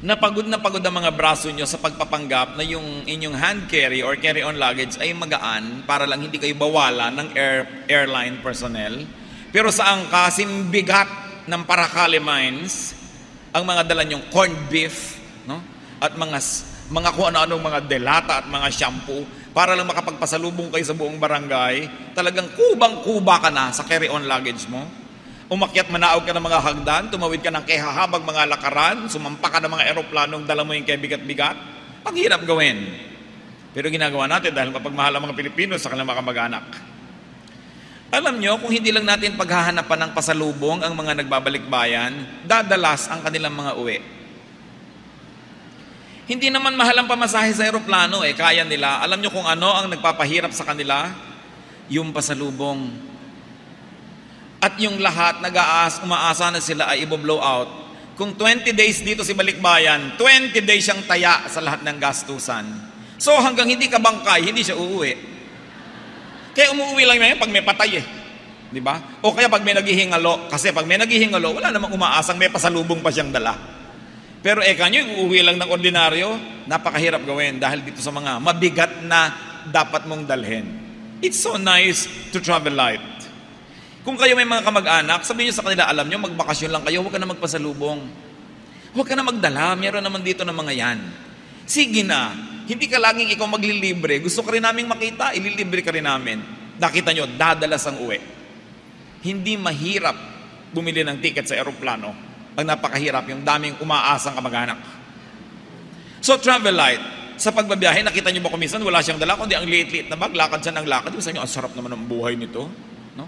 Napagod ang mga braso nyo sa pagpapanggap na yung inyong hand carry or carry-on luggage ay magaan para lang hindi kayo bawalan ng airline personnel. Pero sa angkasim bigat ng Paracale Mines, ang mga dala nyong corned beef, no? At mga kung ano-anong mga delata at mga shampoo para lang makapagpasalubong kayo sa buong barangay, talagang kubang-kuba ka na sa carry-on luggage mo. Umakyat manaog ka ng mga hagdan, tumawid ka ng kehahabag mga lakaran, sumampa ka ng mga eroplanong dala mo yung kebigat-bigat. Ang hirap gawin. Pero ginagawa natin dahil mapagmahal ang mga Pilipino sa kanilang mga kamag-anak. Alam nyo, kung hindi lang natin paghahanapan ng pasalubong ang mga nagbabalik bayan, dadalas ang kanilang mga uwi. Hindi naman mahal ang pamasahe sa eroplano, kaya nila. Alam nyo kung ano ang nagpapahirap sa kanila? Yung pasalubong. At yung lahat umaasa na sila ay i-blow out. Kung 20 days dito si Balikbayan, 20 days siyang taya sa lahat ng gastusan. So hanggang hindi ka bangkay, hindi siya uuwi. Kaya umuwi lang na yun pag may patay Di ba? O kaya pag may naghihingalo. Kasi pag may naghihingalo, wala namang umaasang may pasalubong pa siyang dala. Pero kanyo, uuwi lang ng ordinaryo, napakahirap gawin dahil dito sa mga mabigat na dapat mong dalhin. It's so nice to travel light. Kung kayo may mga kamag-anak, sabihin nyo sa kanila, alam nyo, magbakasyon lang kayo, huwag ka na magpasalubong. Huwag ka na magdala, meron naman dito ng mga yan. Sige na, hindi ka laging ikaw maglilibre. Gusto ka rin namin makita, ililibre ka rin namin. Nakita nyo, dadalas ang uwi. Hindi mahirap bumili ng ticket sa eroplano. Ang napakahirap, yung daming umaasang kamag-anak. So travel light. Sa pagbabiyahe, nakita nyo ba kumisan, wala siyang dala, kundi ang liit-liit na bag, lakad siya ng lakad. Sabi nyo, ang sarap naman ng buhay nito. No?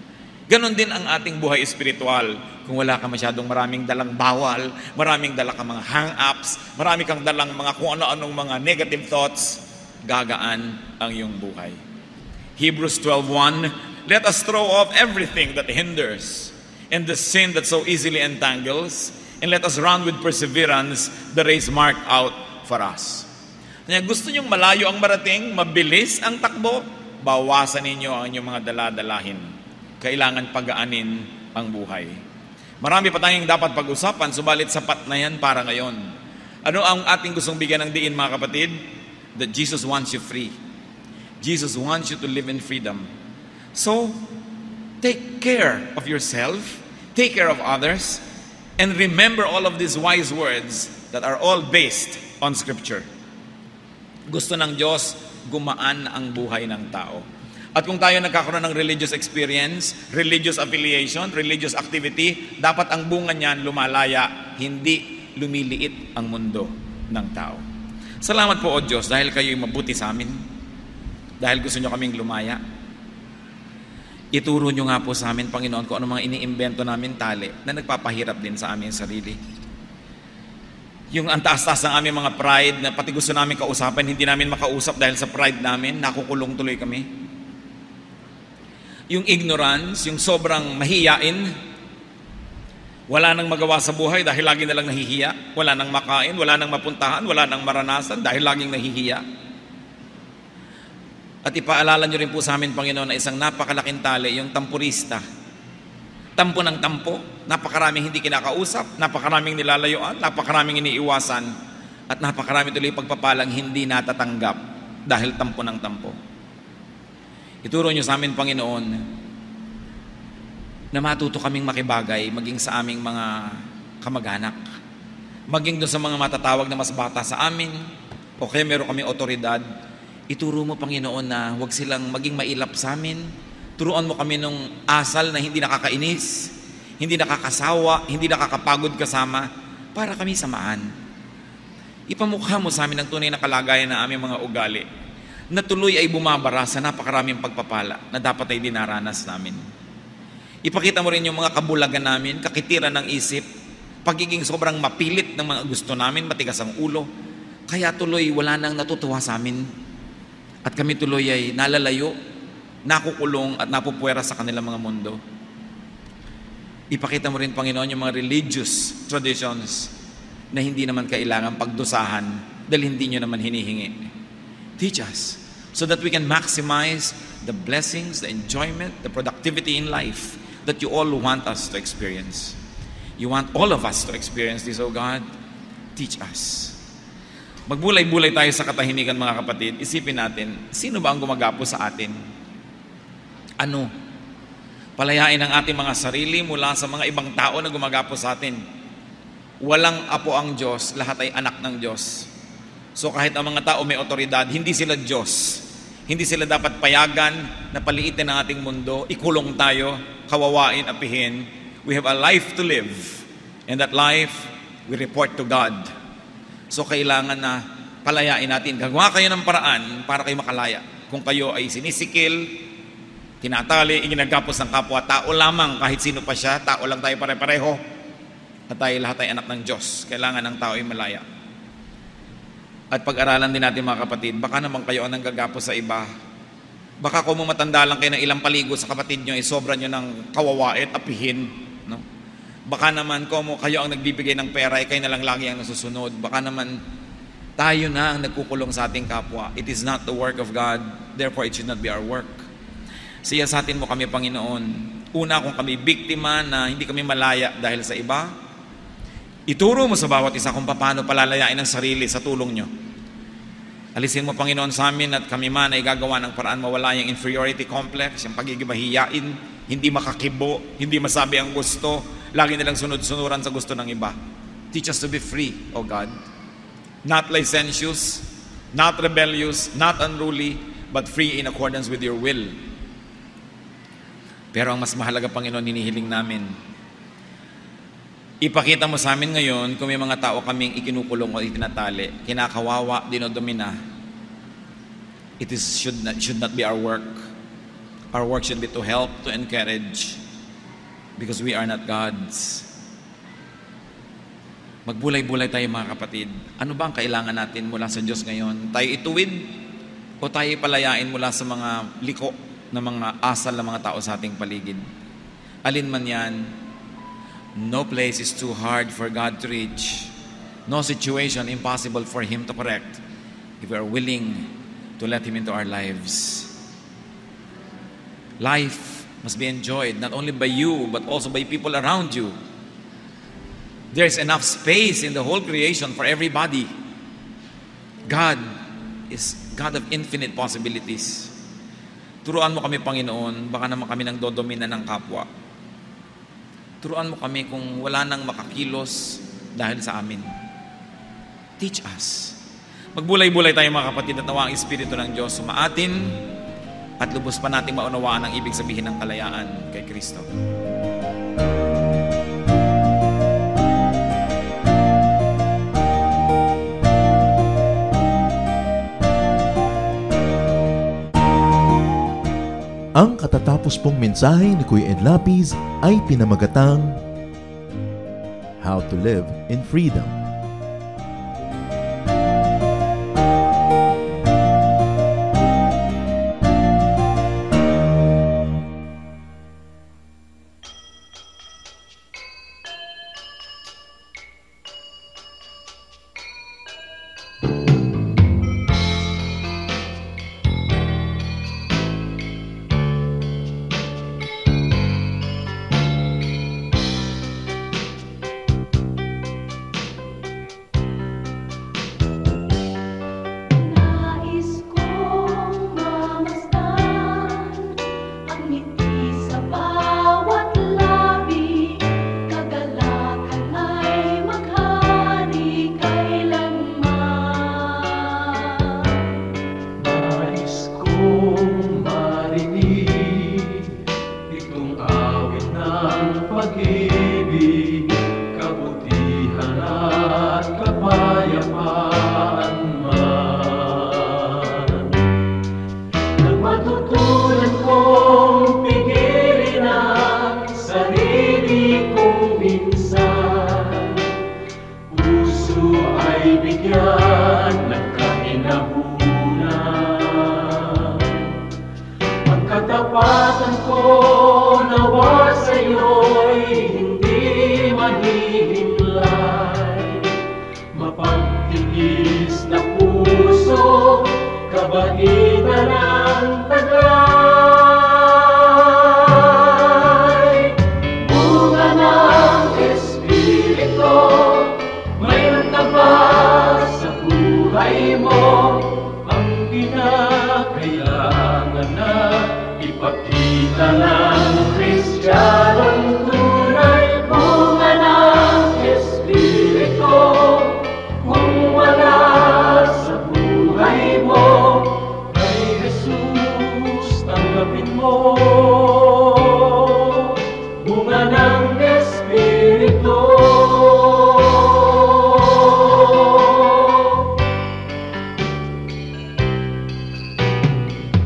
Ganon din ang ating buhay espiritual. Kung wala ka masyadong maraming dalang bawal, maraming dala ka mga hang-ups, marami kang dalang mga kung ano-anong mga negative thoughts, gagaan ang iyong buhay. Hebrews 12:1, let us throw off everything that hinders and the sin that so easily entangles, and let us run with perseverance the race marked out for us. Kaya gusto nyong malayo ang marating, mabilis ang takbo, bawasan ninyo ang inyong mga dala-dalahin. Kailangan pagaanin ang buhay. Marami pa tayong dapat pag-usapan, subalit sapat na yan para ngayon. Ano ang ating gustong bigyan ng diin, mga kapatid? That Jesus wants you free. Jesus wants you to live in freedom. So, take care of yourself, take care of others, and remember all of these wise words that are all based on Scripture. Gusto ng Diyos, gumaan ang buhay ng tao. At kung tayo nagkakaroon ng religious experience, religious affiliation, religious activity, dapat ang bunga niyan lumalaya, hindi lumiliit ang mundo ng tao. Salamat po, O Diyos, dahil kayo'y mabuti sa amin. Dahil gusto nyo kaming lumaya. Ituro nyo nga po sa amin, Panginoon, kung ano mga iniimbento namin tali na nagpapahirap din sa aming sarili. Yung antaas-taas ng aming mga pride na pati gusto namin kausapin, hindi namin makausap dahil sa pride namin, nakukulong tuloy kami. Yung ignorance, yung sobrang mahiyain, wala nang magawa sa buhay dahil lagi na lang nahihiya, wala nang makain, wala nang mapuntahan, wala nang maranasan dahil laging nahihiya. At ipaalala nyo rin po sa amin, Panginoon, na isang napakalaking tali, yung tampurista. Tampo ng tampo, napakaraming hindi kinakausap, napakaraming nilalayuan, napakaraming iniiwasan, at napakaraming tuloy pagpapalang hindi natatanggap dahil tampo ng tampo. Ituro nyo sa amin, Panginoon, na matuto kaming makibagay maging sa aming mga kamag-anak, maging doon sa mga matatawag na mas bata sa amin, o kaya meron kaming otoridad. Ituro mo, Panginoon, na huwag silang maging mailap sa amin. Turuan mo kami nung asal na hindi nakakainis, hindi nakakasawa, hindi nakakapagod kasama, para kami samaan. Ipamukha mo sa amin ang tunay na kalagayan ng aming mga ugali, na tuloy ay bumabara sa napakaraming pagpapala na dapat ay dinaranas namin. Ipakita mo rin yung mga kabulagan namin, kakitiran ng isip, pagiging sobrang mapilit ng mga gusto namin, matigas ang ulo, kaya tuloy wala nang natutuwa sa amin. At kami tuloy ay nalalayo, nakukulong at napupuwera sa kanilang mga mundo. Ipakita mo rin, Panginoon, yung mga religious traditions na hindi naman kailangan pagdusahan dahil hindi nyo naman hinihingi. Teach us so that we can maximize the blessings, the enjoyment, the productivity in life that you all want us to experience. You want all of us to experience this, O God. Teach us. Magbulay-bulay tayo sa katahimikan, mga kapatid. Isipin natin, sino ba ang gumagapo sa atin? Ano? Palayain ang ating mga sarili mula sa mga ibang tao na gumagapo sa atin. Walang apo ang Diyos, lahat ay anak ng Diyos. So kahit ang mga tao may otoridad, hindi sila Diyos. Hindi sila dapat payagan na paliitin ang ating mundo, ikulong tayo, kawawain, apihin. We have a life to live. And that life, we report to God. So kailangan na palayain natin. Gagawa kayo ng paraan para kayo makalaya. Kung kayo ay sinisikil, tinatali, iginagapos ng kapwa, tao lamang, kahit sino pa siya, tao lang tayo pare-pareho. At tayo lahat ay anak ng Diyos. Kailangan ng tao ay malaya. At pag-aralan din natin, mga kapatid, baka naman kayo ang nanggagapos sa iba. Baka kung matanda lang kayo ng ilang paligo sa kapatid nyo, sobra nyo ng kawawain, apihin. No? Baka naman kung kayo ang nagbibigay ng pera, kayo na lang lagi ang nasusunod. Baka naman tayo na ang nagkukulong sa ating kapwa. It is not the work of God, therefore it should not be our work. Siyasatin mo kami, Panginoon. Una, kung kami biktima na hindi kami malaya dahil sa iba, ituro mo sa bawat isa kung paano palalayain ang sarili sa tulong nyo. Alisin mo, Panginoon, sa amin at kami man ay gagawa ng paraan mawala yung inferiority complex, yung pagigibahiyain, hindi makakibo, hindi masabi ang gusto, lagi nilang sunod-sunuran sa gusto ng iba. Teach us to be free, O God. Not licentious, not rebellious, not unruly, but free in accordance with your will. Pero ang mas mahalaga, Panginoon, hinihiling namin, ipakita mo sa amin ngayon kung may mga tao kaming ikinukulong o itinatali, kinakawawa, dinodomina. Should not be our work. Our work should be to help, to encourage, because we are not gods. Magbulay-bulay tayo, mga kapatid. Ano ba ang kailangan natin mula sa Diyos ngayon? Tayo ituwid o tayo palayain mula sa mga liko na mga asal na mga tao sa ating paligid? Alin man yan, no place is too hard for God to reach. No situation impossible for Him to correct if we are willing to let Him into our lives. Life must be enjoyed not only by you but also by people around you. There is enough space in the whole creation for everybody. God is God of infinite possibilities. Turuan mo kami, Panginoon, baka naman kami nang dodomina ng kapwa. Turuan mo kami kung wala nang makakilos dahil sa amin. Teach us. Magbulay-bulay tayo, mga kapatid, at nawa ang Espiritu ng Diyos sumaatin at lubos pa nating maunawaan ang ibig sabihin ng kalayaan kay Kristo. Ang katatapos pong mensahe ni Kuya Ed Lapiz ay pinamagatang How to Live in Freedom. kabaitan ng taglay. Bunga ng Espiritu, mayroon ka ba sa buhay mo? Ang kinakailangan na ipakita ng Kristiyanong tunay. Bunga ng Espiritu, kung wala sa buhay mo, kay Jesus tanggapin mo. Bunga ng Espiritu.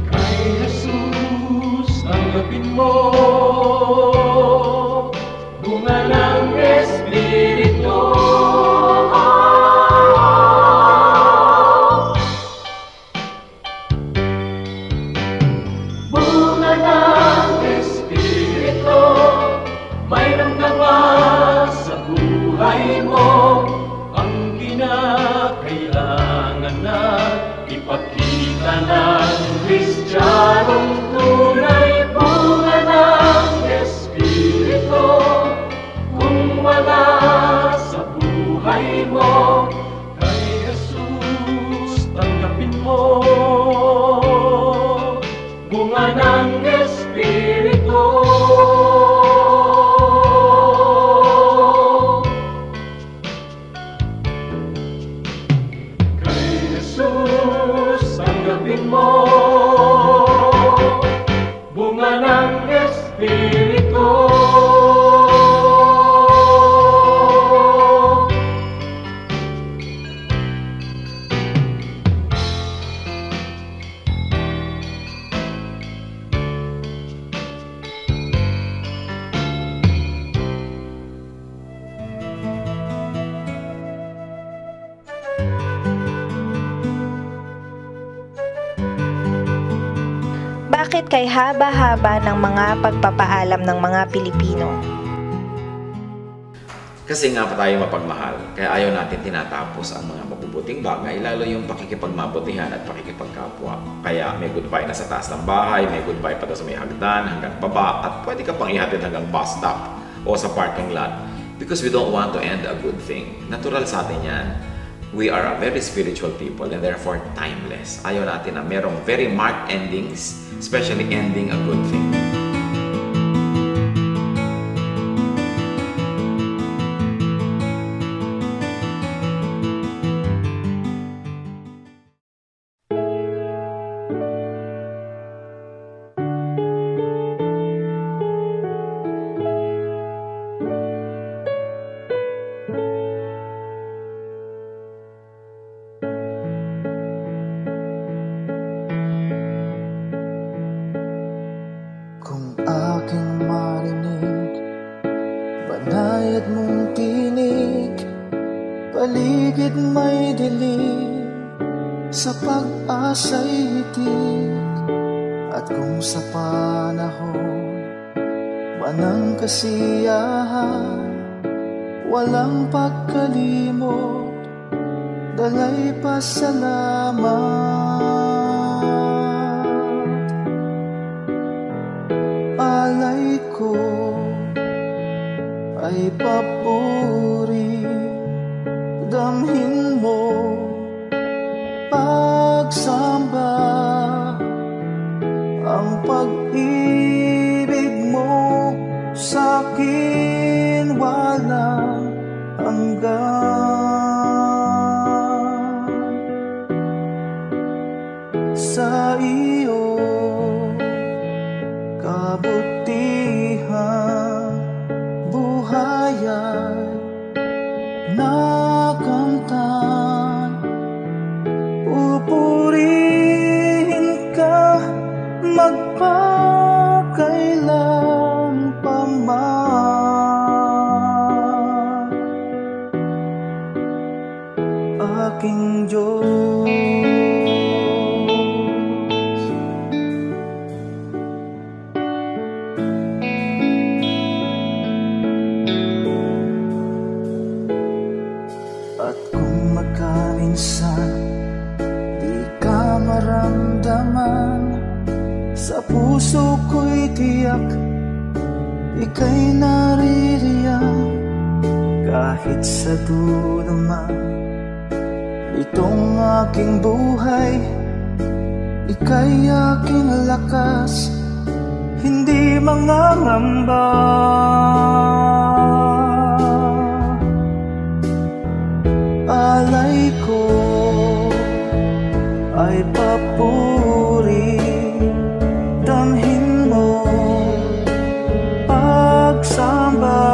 Kay Jesus tanggapin mo. Bunga ng Espiritu. Bunga ng Espiritu, mayroon ka ba sa buhay mo? Ang kinakailangan na ipakita ng Kristiyanong tunay. Bunga ng Espiritu, kung wala sa buhay mo, kay Jesus tanggapin mo. Bunga ng Espiritu. Kay Jesus tanggapin mo. Bunga ng Espiritu. Bakit kay haba-haba ng mga pagpapaalam ng mga Pilipino? Kasi nga pa tayo mapagmahal, kaya ayaw natin tinatapos ang mga mabubuting bagay, lalo yung pakikipagmabutihan at pakikipagkapwa. Kaya may goodbye na sa taas ng bahay, may goodbye pa daw sa may hagdan, hanggang baba, at pwede ka pang ihatid hanggang bus stop o sa parking lot. Because we don't want to end a good thing. Natural sa atin yan. We are a very spiritual people and therefore timeless. Ayaw natin na merong very marked endings, especially ending a good thing. Aking marinig, banayad mong tinig, paligid may dilim, sa pag-asa'y hitik. At kung sa panahon man ng kasiyahan, walang pagkalimot, dalay pasalamat. Alay ko ay papuri, damhin mo pagsamba, ang pag-ibig mo sa'kin walang hanggan. Sa iyo kabutihan, buhay ay nakamtan. Pupurihin ka magpakailan pa man, aking Diyos. At kung magkaminsan di ka maramdaman, puso ko'y tiyak, ika'y naririyan. Kahit sa dulo man itong aking buhay, ika'y aking lakas, hindi mangangamba. Alay ko ay papuri, damhin mo pagsamba,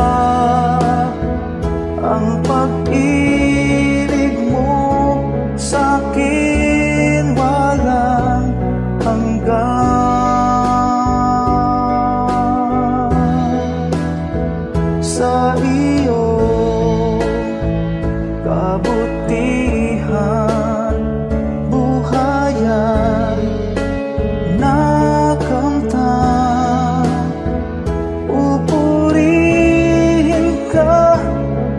ang pag-ibig mo sa'kin walang hanggan. Sa iyo kabutihan, buhayan, nakamtan, pupurihin ka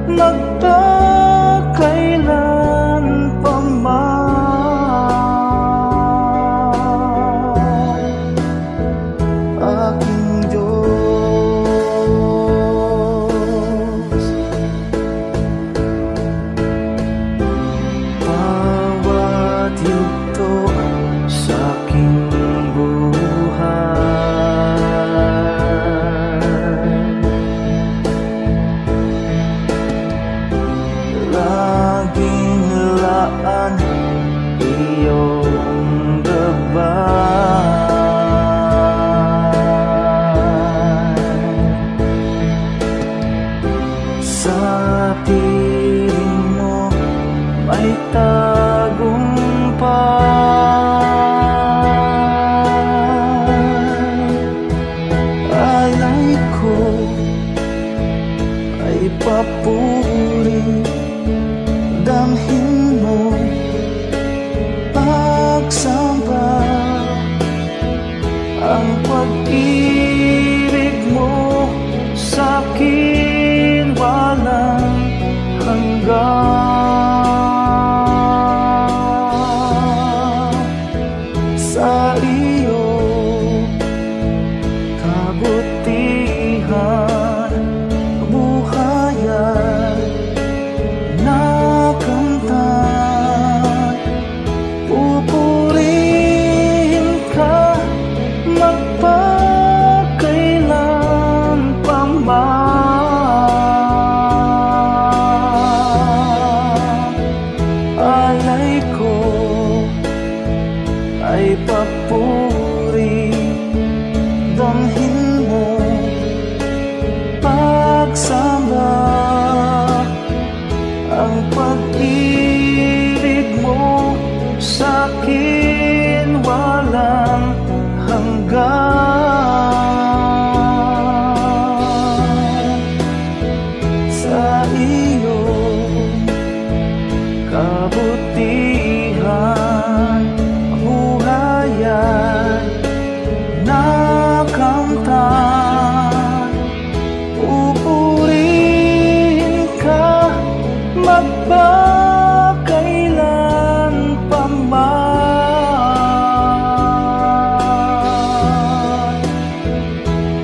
magpakailan pa man, aking Diyos. Bawat yugto sa aking buhay, laging laan iyong gabay. Sa piling mo may tagumpay. Alay ko ay papuri, damhin mo pagsamba, ang pag-ibig mo sa'kin walang hanggan. Sa iyo kabutihan, buhayan, nakamtan, pupurihin ka magpakailan pa man. Alay ko ay papuri, damhin mo pagsamba, ang pag-ibig mo sa'kin walang hanggan. Sa iyo kabutihan, buhayan, nakamtan, pupurihin ka magpakailan pa man,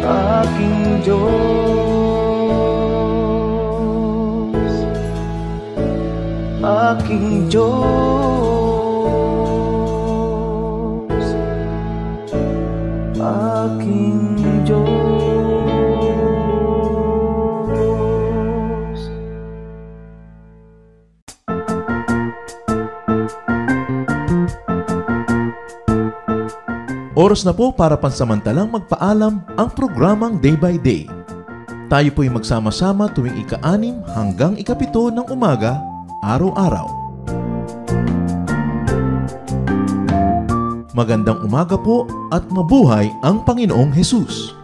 aking Diyos, aking Diyos, aking Diyos. Oras na po para pansamantalang magpaalam ang programang Day by Day. Tayo po'y magsama-sama tuwing ika-6 hanggang ika-7 ng umaga, araw-araw. Magandang umaga po at mabuhay ang Panginoong Hesus!